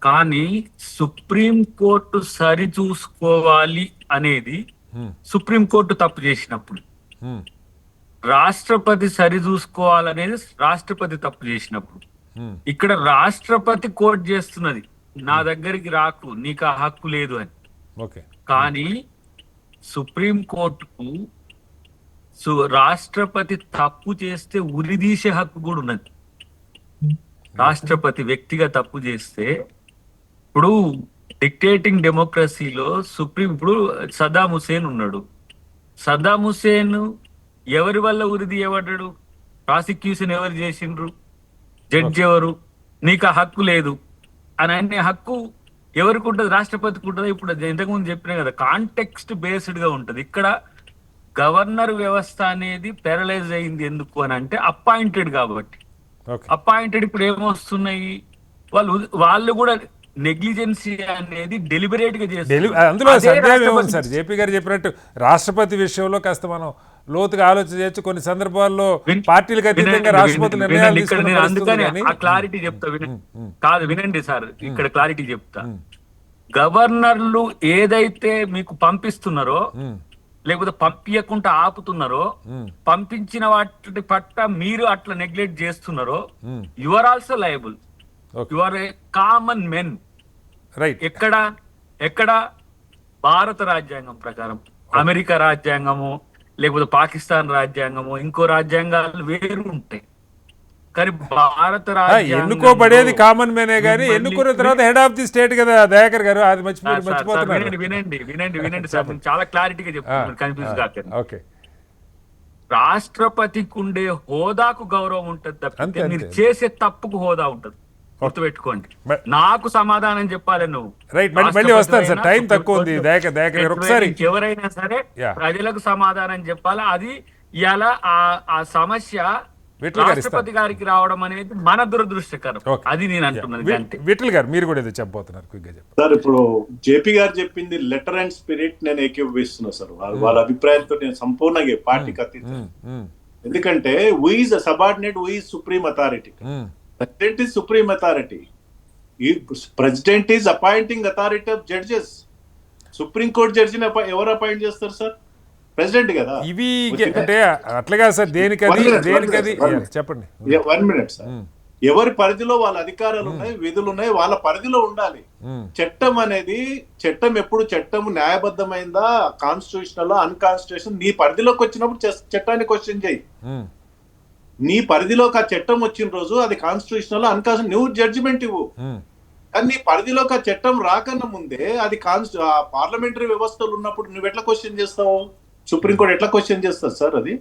కానీ సుప్రీం కోర్టు సరి చూసుకోవాలి అనేది సుప్రీంకోర్టు తప్పు చేసినప్పుడు, రాష్ట్రపతి సరి చూసుకోవాలనేది రాష్ట్రపతి తప్పు చేసినప్పుడు, ఇక్కడ రాష్ట్రపతి కోర్టు చేస్తున్నది నా దగ్గరికి రాకు, నీకు ఆ హక్కు లేదు అని. కానీ సుప్రీంకోర్టుకు రాష్ట్రపతి తప్పు చేస్తే ఉరిదీసే హక్కు కూడా ఉన్నది. రాష్ట్రపతి వ్యక్తిగా తప్పు చేస్తే, ఇప్పుడు డిక్టేటింగ్ డెమోక్రసీలో ఇప్పుడు సద్దాం హుసేన్ ఉన్నాడు. సద్దాం హుసేన్ ఎవరి వల్ల ఉరిదీయబడ్డాడు? ప్రాసిక్యూషన్ ఎవరు చేసిండ్రు? జడ్జి ఎవరు? నీకు ఆ హక్కు లేదు అని అనే హక్కు ఎవరికి ఉంటుంది? రాష్ట్రపతికి ఉంటుంది. ఇప్పుడు ఇంతకుముందు చెప్పినా కదా, కాంటెక్స్ట్ బేస్డ్ గా ఉంటుంది. ఇక్కడ గవర్నర్ వ్యవస్థ అనేది పెరలైజ్ అయింది ఎందుకు అని అంటే అపాయింటెడ్ కాబట్టి. అపాయింటెడ్ ఇప్పుడు ఏమొస్తున్నాయి, వాళ్ళు కూడా నెగ్లిజెన్సీ అనేది డెలిబరేట్ గా చేస్తారు. అందులో సందేహం ఏముంది సార్? జేపీ గారు చెప్పినట్టు రాష్ట్రపతి విషయంలో కాస్త మనం లోతుగా ఆలోచన చేయొచ్చు. కొన్ని సందర్భాల్లో పార్టీలకు అతీతంగా రాష్ట్రపతి నిర్ణయాలు తీసుకునే అందుకని ఆ క్లారిటీ చెప్తా కాదు, వినండి సార్, ఇక్కడ క్లారిటీ చెప్తా. గవర్నర్లు ఏదైతే మీకు పంపిస్తున్నారో లేకపోతే పంపించకుండా ఆపుతున్నారో, పంపించిన వాటి పట్ల మీరు అట్లా నెగ్లెక్ట్ చేస్తున్నారో, you are also liable. You are a common men. ఎక్కడ భారత రాజ్యాంగం ప్రకారం, అమెరికా రాజ్యాంగము లేకపోతే పాకిస్తాన్ రాజ్యాంగము, ఇంకో రాజ్యాంగాలు వేరు ఉంటాయి. కానీ భారత రాజ్యాంగం ఎన్నుకోబడేది కామన్ మేనే గానీ ఎన్నుకున్న తర్వాత హెడ్ ఆఫ్ ది స్టేట్ కదా దయాకర్ గారు. అది మర్చిపోతున్నారు. వినండి సార్, నేను చాలా క్లారిటీగా చెప్తాను, కన్ఫ్యూజ్ కాకండి. రాష్ట్రపతికి ఉండే హోదాకు గౌరవం ఉంటుంది తప్పితే మీరు చేసే తప్పుకు హోదా ఉంటుంది. గుర్తుపెట్టుకోండి. నాకు సమాధానం చెప్పాలి నువ్వు. మళ్ళీ వస్తాను సార్, టైం తక్కువ ఉంది. ఒకసారి ఎవరైనా సరే ప్రజలకు సమాధానం చెప్పాలా. అది ఇలా ఆ సమస్య రాష్ట్రపతి గారికి రావడం అనేది మన దురదృష్టకరం. అది నేను అంటున్నాను. విఠల్ గారు మీరు కూడా ఏదో చెప్పబోతున్నారు, క్విక్ గా చెప్పండి సార్. ఇప్పుడు జేపీ గారు చెప్పింది లెటర్ అండ్ స్పిరిట్ నేను ఏకీభవిస్తున్నా సార్. వాళ్ళ అభిప్రాయంతో నేను సంపూర్ణంగా పార్టీకి అతీతం. ఎందుకంటే who is subordinate, who is supreme authority. President is supreme authority. President is appointing authority of judges. Supreme court జడ్జిని ఎవరు అపాయింట్ చేస్తారు సార్? ప్రెసిడెంట్ కదా. ఇవి అంటే అట్లాగా సార్, దేనికది చెప్పండి. 1 minute సార్. ఎవరి పరిధిలో వాళ్ళ అధికారాలు ఉన్నాయి, విధులు ఉన్నాయి, వాళ్ళ పరిధిలో ఉండాలి. చట్టం అనేది, చట్టం ఎప్పుడు చట్టం న్యాయబద్ధమైందా, కాన్స్టిట్యూషనల్ అన్కాన్స్టిట్యూషన్, నీ పరిధిలోకి వచ్చినప్పుడు చట్టాన్ని క్వశ్చన్ చేయి. నీ పరిధిలోకి ఆ చట్టం వచ్చిన రోజు అది కాన్స్టిట్యూషనల్ అన్కాన్స్టిట్యూషన్, నువ్వు జడ్జిమెంట్ ఇవ్వు. కానీ నీ పరిధిలోకి ఆ చట్టం రాకన్నా ముందే అది పార్లమెంటరీ వ్యవస్థలు ఉన్నప్పుడు నువ్వు ఎట్లా క్వశ్చన్ చేస్తావు? సుప్రీంకోర్టు ఎట్లా క్వశ్చన్ చేస్తారు సార్? అది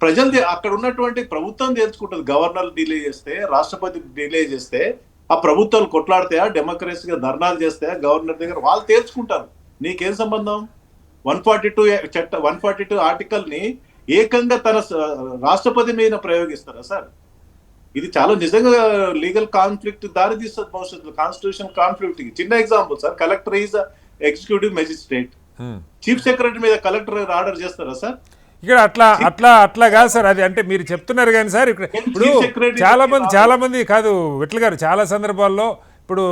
ప్రజలు అక్కడ ఉన్నటువంటి ప్రభుత్వం తెలుసుకుంటుంది. గవర్నర్ డిలే చేస్తే, రాష్ట్రపతి డిలే చేస్తే, ఆ ప్రభుత్వాలు కొట్లాడతాయా, డెమోక్రసీగా ధర్నాలు చేస్తాయా గవర్నర్ దగ్గర, వాళ్ళు తేల్చుకుంటారు. నీకేం సంబంధం? 142 ఆర్టికల్ ని ఏకంగా తన రాష్ట్రపతి మీద ప్రయోగిస్తారా సార్? ఇది చాలా నిజంగా లీగల్ కాన్ఫ్లిక్ట్ దారి తీస్తుంది భవిష్యత్తులో, కాన్స్టిట్యూషన్ కాన్ఫ్లిక్ట్. చిన్న example sir, collector is executive magistrate. Chief secretary మీద కలెక్టర్ ఆర్డర్ చేస్తారా సార్? ఇక్కడ అట్లా కాదు సార్. అది అంటే మీరు చెప్తున్నారు కానీ సార్, ఇప్పుడు చాలా మంది కాదు విఠల్ గారు, చాలా సందర్భాల్లో ఇప్పుడు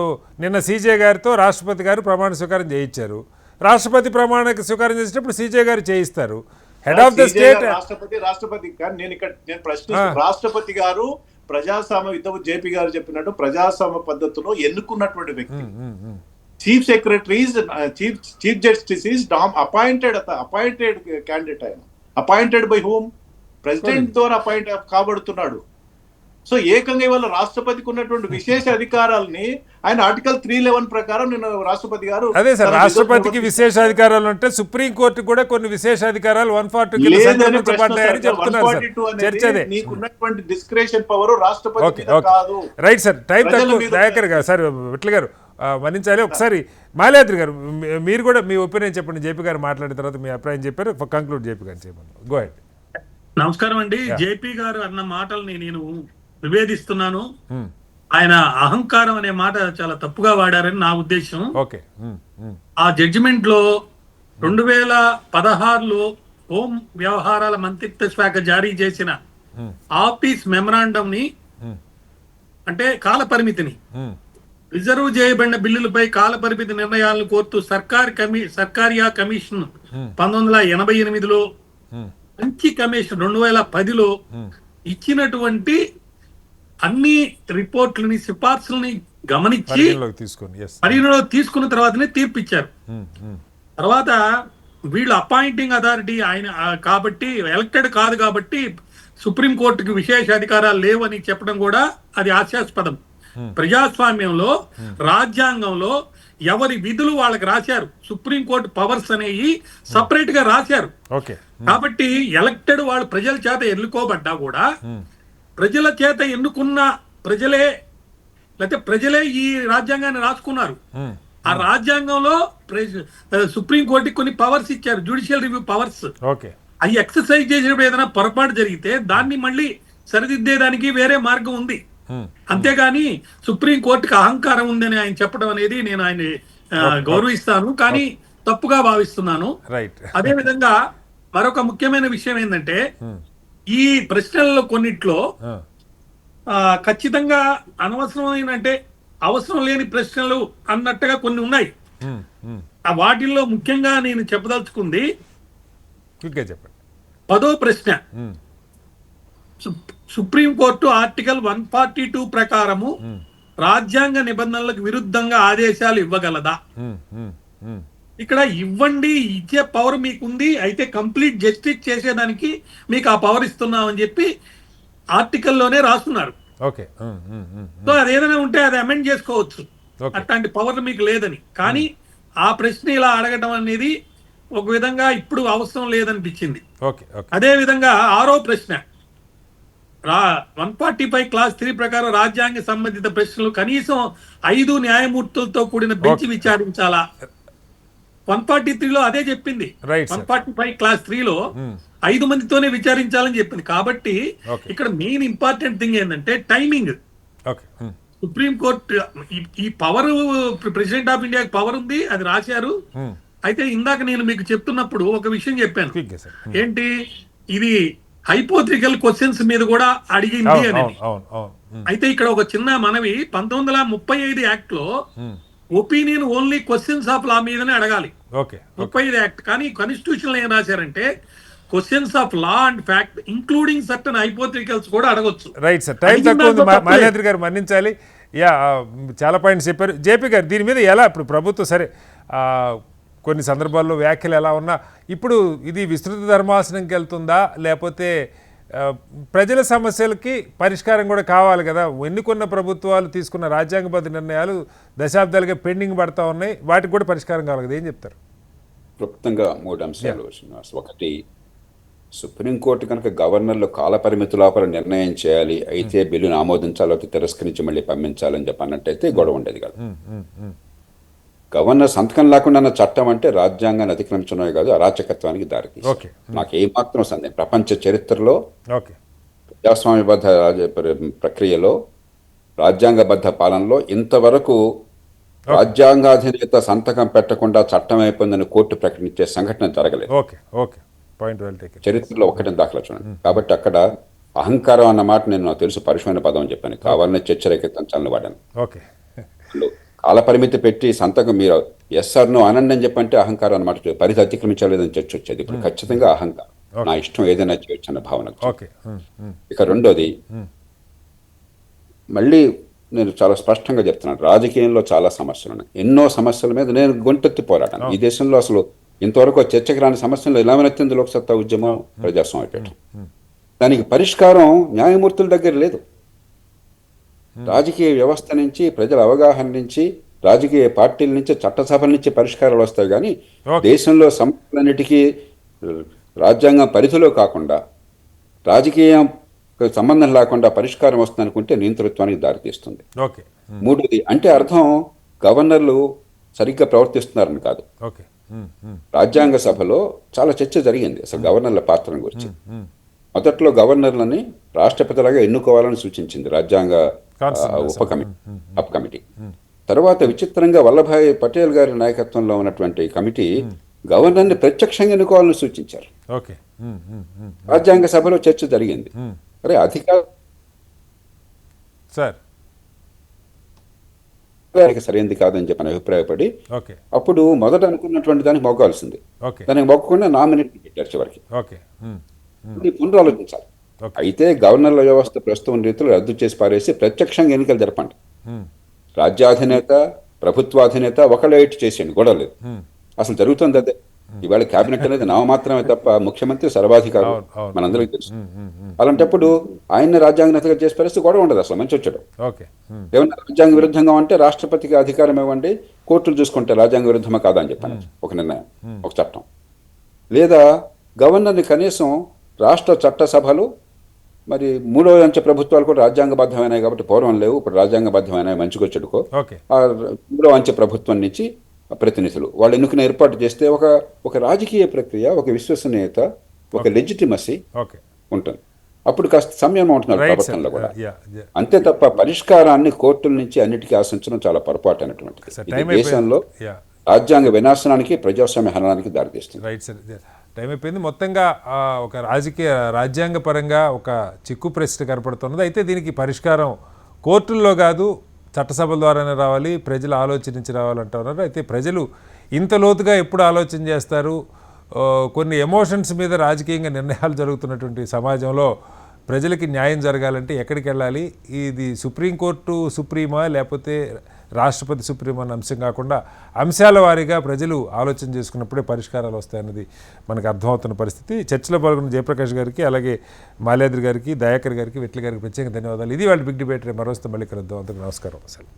నిన్న సీజే గారితో రాష్ట్రపతి గారు ప్రమాణ స్వీకారం చేయించారు. రాష్ట్రపతి ప్రమాణ స్వీకారం చేసేటప్పుడు సీజే గారు చేయిస్తారు. హెడ్ ఆఫ్ ద స్టేట్ రాష్ట్రపతి గారు. నేను ప్రశ్నిస్తాను, రాష్ట్రపతి గారు ప్రజాస్వామ్య, ఇంతకు జేపీ గారు చెప్పినట్టు ప్రజాస్వామ్య పద్ధతిలో ఎన్నుకున్నటువంటి వ్యక్తి. Chief secretary chief justice is appointed candidate. ఆయన అపాయింటెడ్ బై హూమ్? ప్రెసిడెంట్ ద్వారా అపాయింట్ కాబడుతున్నాడు. సో ఏకంగా ఇవాళ రాష్ట్రపతికి ఉన్నటువంటి విశేష అధికారాలని ఆయన ఆర్టికల్ 311 ప్రకారం నేను రాష్ట్రపతి గారు. అదే సార్, రాష్ట్రపతికి విశేష అధికారాలు అంటే సుప్రీం కోర్టు కూడా కొన్ని విశేష అధికారాలు 142 నీకున్నటువంటి డిస్క్రిషన్ పవర్ రాష్ట్రపతి కాదు. రైట్ సార్, టైం తక్కువ. దయాకర్ గారు, సార్ విఠల్ గారు మన్నించాలి. ఒకసారి మాల్యాద్రి గారు మీరు కూడా మీ ఒపీనియన్ చెప్పండి. జేపీ గారు మాట్లాడిన తర్వాత మీ అభిప్రాయం చెప్పారు, కంక్లూడ్ జేపీ గారు చెప్పండి. Go head. నమస్కారం అండి. జేపీ గారు అన్న మాటల్ని నేను నివేదిస్తున్నాను. ఆయన అహంకారం అనే మాట చాలా తప్పుగా వాడారని నా ఉద్దేశం. ఆ జడ్జిమెంట్ లో 2016లో హోం వ్యవహారాల మంత్రిత్వ శాఖ జారీ చేసిన ఆఫీస్ మెమరాండం ని, అంటే కాల పరిమితిని, రిజర్వ్ చేయబడిన బిల్లులపై కాల పరిమితి నిర్ణయాలను కోరుతూ సర్కారియా కమిషన్ 1988లో, మంచి కమిషన్ 2010లో ఇచ్చినటువంటి అన్ని రిపోర్ట్లని, సిఫార్సులని గమనించి పరిగణలో తీసుకున్న తర్వాతనే తీర్పిచ్చారు. తర్వాత వీళ్ళు అపాయింటింగ్ అథారిటీ ఆయన కాబట్టి ఎలక్టెడ్ కాదు కాబట్టి సుప్రీంకోర్టుకి విశేష అధికారాలు లేవని చెప్పడం కూడా అది హాస్యాస్పదం. ప్రజాస్వామ్యంలో రాజ్యాంగంలో ఎవరి విధులు వాళ్ళకి రాశారు. సుప్రీంకోర్టు పవర్స్ అనేవి సపరేట్ గా రాశారు. కాబట్టి ఎలక్టెడ్ వాళ్ళు ప్రజల చేత ఎన్నుకోబడ్డా కూడా ప్రజల చేత ఎన్నుకున్న ప్రజలే లేకపోతే ప్రజలే ఈ రాజ్యాంగాన్ని రాసుకున్నారు. ఆ రాజ్యాంగంలో సుప్రీంకోర్టుకి కొన్ని పవర్స్ ఇచ్చారు, జ్యుడిషియల్ రివ్యూ పవర్స్. అవి ఎక్సర్సైజ్ చేసినప్పుడు ఏదైనా పొరపాటు జరిగితే దాన్ని మళ్ళీ సరిదిద్దేదానికి వేరే మార్గం ఉంది. అంతేగాని సుప్రీంకోర్టుకి అహంకారం ఉందని ఆయన చెప్పడం అనేది నేను ఆయన గౌరవిస్తాను, కానీ తప్పుగా భావిస్తున్నాను. అదే విధంగా మరొక ముఖ్యమైన విషయం ఏంటంటే ఈ ప్రశ్నలలో కొన్నిట్లో ఖచ్చితంగా అనవసరమైన అంటే అవసరం లేని ప్రశ్నలు అన్నట్టుగా కొన్ని ఉన్నాయి. వాటిల్లో ముఖ్యంగా నేను చెప్పదలుచుకుంది 10వ ప్రశ్న. సుప్రీంకోర్టు ఆర్టికల్ 142 ప్రకారము రాజ్యాంగ నిబంధనలకు విరుద్ధంగా ఆదేశాలు ఇవ్వగలదా? ఇక్కడ ఇవ్వండి, ఇచ్చే పవర్ మీకుంది, అయితే కంప్లీట్ జస్టిస్ చేసేదానికి మీకు ఆ పవర్ ఇస్తున్నామని చెప్పి ఆర్టికల్లోనే రాస్తున్నారు. సో అదేదైనా ఉంటే అది అమెండ్ చేసుకోవచ్చు, అట్లాంటి పవర్ మీకు లేదని. కానీ ఆ ప్రశ్న ఇలా అడగటం అనేది ఒక విధంగా ఇప్పుడు అవసరం లేదనిపించింది. అదే విధంగా 6వ ప్రశ్న 145 క్లాస్ 3 ప్రకారం రాజ్యాంగ సంబంధిత ప్రశ్నలు కనీసం 5 న్యాయమూర్తులతో కూడిన బెంచ్ విచారించాలా? 143లో అదే చెప్పింది. 145 క్లాస్ 3లో 5 మందితోనే విచారించాలని చెప్పింది. కాబట్టి ఇక్కడ మెయిన్ ఇంపార్టెంట్ థింగ్ ఏంటంటే టైమింగ్. సుప్రీంకోర్టు ఈ పవర్ ప్రెసిడెంట్ ఆఫ్ ఇండియాకి పవర్ ఉంది, అది రాశారు. అయితే ఇందాక నేను మీకు చెప్తున్నప్పుడు ఒక విషయం చెప్పాను, ఏంటి ఇది హైపోథెటికల్ క్వశ్చన్స్ మీద కూడా అడిగింది అనేది. అయితే ఇక్కడ ఒక చిన్న మనవి, 1935 యాక్ట్ లో opinion only questions of law మీదనే అడగాలి, 35 యాక్ట్. కానీ కాన్స్టిట్యూషన్ ఏం రాశారంటే questions of law and fact including certain hypotheticals కూడా అడగొచ్చు. రైట్ సార్, టైం తక్కువ ఉంది, మాల్యాద్రి గారు మన్నించాలి. చాలా పాయింట్స్ చెప్పారు. జేపీ గారు దీని మీద ఎలా ఇప్పుడు ప్రభుత్వం సరే కొన్ని సందర్భాల్లో వ్యాఖ్యలు ఎలా ఉన్నా ఇప్పుడు ఇది విస్తృత ధర్మాసనంకి వెళ్తుందా, లేకపోతే ప్రజల సమస్యలకి పరిష్కారం కూడా కావాలి కదా? ఎన్నుకున్న ప్రభుత్వాలు తీసుకున్న రాజ్యాంగబద్ధ నిర్ణయాలు దశాబ్దాలుగా పెండింగ్ పడతా ఉన్నాయి, వాటికి కూడా పరిష్కారం కావాలి కదా, ఏం చెప్తారు? క్లుప్తంగా 3 అంశాలు శ్రీనివాస్. ఒకటి, సుప్రీంకోర్టు కనుక గవర్నర్లు కాల పరిమితి లోపల నిర్ణయం చేయాలి, అయితే బిల్లును ఆమోదించాలి, అయితే తిరస్కరించి మళ్ళీ పంపించాలని చెప్పి అన్నట్టయితే గొడవ ఉండేది కాదు. గవర్నర్ సంతకం లేకుండా చట్టం అంటే రాజ్యాంగాన్ని అతిక్రమించడమే కాదు, అరాచకత్వానికి దారితీస్తుంది. నాకు ఏమాత్రం సందేహం, ప్రపంచ చరిత్రలో ప్రజాస్వామ్యబద్ధ ప్రక్రియలో రాజ్యాంగబద్ధ పాలనలో ఇంతవరకు రాజ్యాంగాధినేత సంతకం పెట్టకుండా చట్టం అయిపోయిందని కోర్టు ప్రకటించే సంఘటన జరగలేదు. చరిత్రలో ఒక్కటే దాఖలా చూడండి. కాబట్టి అక్కడ అహంకారం అన్న మాట నేను నాకు తెలుసు పరుషమైన పదం అని చెప్పాను, కావాలనే చర్చరేకెత్తించాలని వాడాను. కాలపరిమితి పెట్టి సంతకం మీరు ఎస్ఆర్ నో అనండి అని చెప్పంటే అహంకారం అన్నమాట, పరిధి అతిక్రమించలేదని చర్చ వచ్చేది. ఇప్పుడు ఖచ్చితంగా అహంకారం, నా ఇష్టం ఏదైనా చేయొచ్చు అన్న భావన. ఇక రెండోది, మళ్ళీ నేను చాలా స్పష్టంగా చెప్తున్నాను, రాజకీయంలో చాలా సమస్యలు ఉన్నాయి. ఎన్నో సమస్యల మీద నేను గొంతెత్తి పోరాటాను. ఈ దేశంలో అసలు ఇంతవరకు చర్చకు రాని సమస్యలు ఎలా వెనెత్తింది లోక్సత్తా ఉద్యమం, ప్రజాస్వామ్యపీఠం. దానికి పరిష్కారం న్యాయమూర్తుల దగ్గర లేదు. రాజకీయ వ్యవస్థ నుంచి, ప్రజల అవగాహన నుంచి, రాజకీయ పార్టీల నుంచి, చట్టసభల నుంచి పరిష్కారాలు వస్తాయి. కానీ దేశంలో సమస్యలన్నిటికీ రాజ్యాంగం పరిధిలో కాకుండా, రాజకీయం సంబంధం లేకుండా పరిష్కారం వస్తుంది అనుకుంటే నియంతృత్వానికి దారితీస్తుంది. మూడోది అంటే అర్థం గవర్నర్లు సరిగ్గా ప్రవర్తిస్తున్నారని కాదు. రాజ్యాంగ సభలో చాలా చర్చ జరిగింది అసలు గవర్నర్ల పాత్ర గురించి. మొదట్లో గవర్నర్లని రాష్ట్రపతిలాగా ఎన్నుకోవాలని సూచించింది రాజ్యాంగ అప్ కమిటీ. తర్వాత విచిత్రంగా వల్లభాయ్ పటేల్ గారి నాయకత్వంలో ఉన్నటువంటి కమిటీ గవర్నర్ని ప్రత్యక్షంగా ఎన్నుకోవాలని సూచించారు. రాజ్యాంగ సభలో చర్చ జరిగింది. అరే అధికార సరైనది కాదని చెప్పని అభిప్రాయపడి అప్పుడు మొదట అనుకున్నటువంటి దానికి మొగ్గాల్సింది, దానికి మొగ్గకుండా నామినేట్ పెట్టారు చివరికి. పునరాలోచించాలి. అయితే గవర్నర్ల వ్యవస్థ ప్రస్తుతం రీతిలో రద్దు చేసి పారేసి ప్రత్యక్షంగా ఎన్నికలు జరపండి. రాజ్యాధినేత ప్రభుత్వాధినేత ఒకళ్ళే చేసేయండి, గొడవలేదు. అసలు జరుగుతుంది అదే. ఇవాళ కేబినెట్ అనేది నామమాత్రమే తప్ప ముఖ్యమంత్రి సర్వాధికారి అవును. మనందరికీ తెలుసు. అలాంటప్పుడు ఆయన రాజ్యాంగ నేతగా చేసే పరిస్థితి కూడా ఉండదు అసలు. మంచి వచ్చాడు ఓకే. ఏమన్నా రాజ్యాంగ విరుద్ధంగా ఉంటే రాష్ట్రపతికి అధికారం ఇవ్వండి, కోర్టులు చూసుకుంటే రాజ్యాంగ విరుద్ధమా కాదా అని చెప్పాను. ఒక నిర్ణయం, ఒక చట్టం. లేదా గవర్నర్ని కనీసం రాష్ట్ర చట్టసభలు, మరి మూడో అంచె ప్రభుత్వాలు కూడా రాజ్యాంగబద్ధమైనాయి కాబట్టి పూర్వం లేవు, ఇప్పుడు రాజ్యాంగబద్ధమైనాయి మంచికొచ్చుడుకో. ఓకే. ఆ మూడో అంచె ప్రభుత్వం నుంచి ప్రతినిధులు వాళ్ళు ఎన్నికను ఏర్పాటు చేస్తే ఒక రాజకీయ ప్రక్రియ, ఒక విశ్వసనీయత, ఒక లెజిటిమసీ ఓకే. ఉంటుంది. అప్పుడు కాస్త సంయమనం ఉంటున్నారు రైట్ సార్. ప్రవర్తనలో కూడా. యా. అంతే తప్ప పరిష్కారాన్ని కోర్టుల నుంచి అన్నిటికీ ఆశించడం చాలా పొరపాటు అయినటువంటిది. సార్, ఇది టైం దేశంలో యా. రాజ్యాంగ వినాశనానికి, ప్రజాస్వామ్య హననానికి దారితీస్తుంది. Right sir. టైం అయిపోయింది. మొత్తంగా ఒక రాజ్యాంగ పరంగా ఒక చిక్కు ప్రశ్న కనపడుతున్నది. అయితే దీనికి పరిష్కారం కోర్టుల్లో కాదు, చట్టసభల ద్వారానే రావాలి, ప్రజలు ఆలోచించి రావాలంటున్నారు. అయితే ప్రజలు ఇంత లోతుగా ఎప్పుడు ఆలోచన చేస్తారు? కొన్ని ఎమోషన్స్ మీద రాజకీయంగా నిర్ణయాలు జరుగుతున్నటువంటి సమాజంలో ప్రజలకి న్యాయం జరగాలంటే ఎక్కడికి వెళ్ళాలి? ఇది సుప్రీంకోర్టు సుప్రీమా లేకపోతే రాష్ట్రపతి సుప్రీమా అన్న అంశం కాకుండా అంశాల వారీగా ప్రజలు ఆలోచన చేసుకున్నప్పుడే పరిష్కారాలు వస్తాయన్నది మనకు అర్థమవుతున్న పరిస్థితి. చర్చలో పాల్గొన్న జయప్రకాష్ గారికి, అలాగే మాల్యాద్రి గారికి, దయాకర్ గారికి, విట్ల గారికి ప్రత్యేక ధన్యవాదాలు. ఇది వాళ్ళ బిగ్ డిబేట్. మరోస్తే మళ్ళీ కలుద్దాం. అందరికీ నమస్కారం అసలు.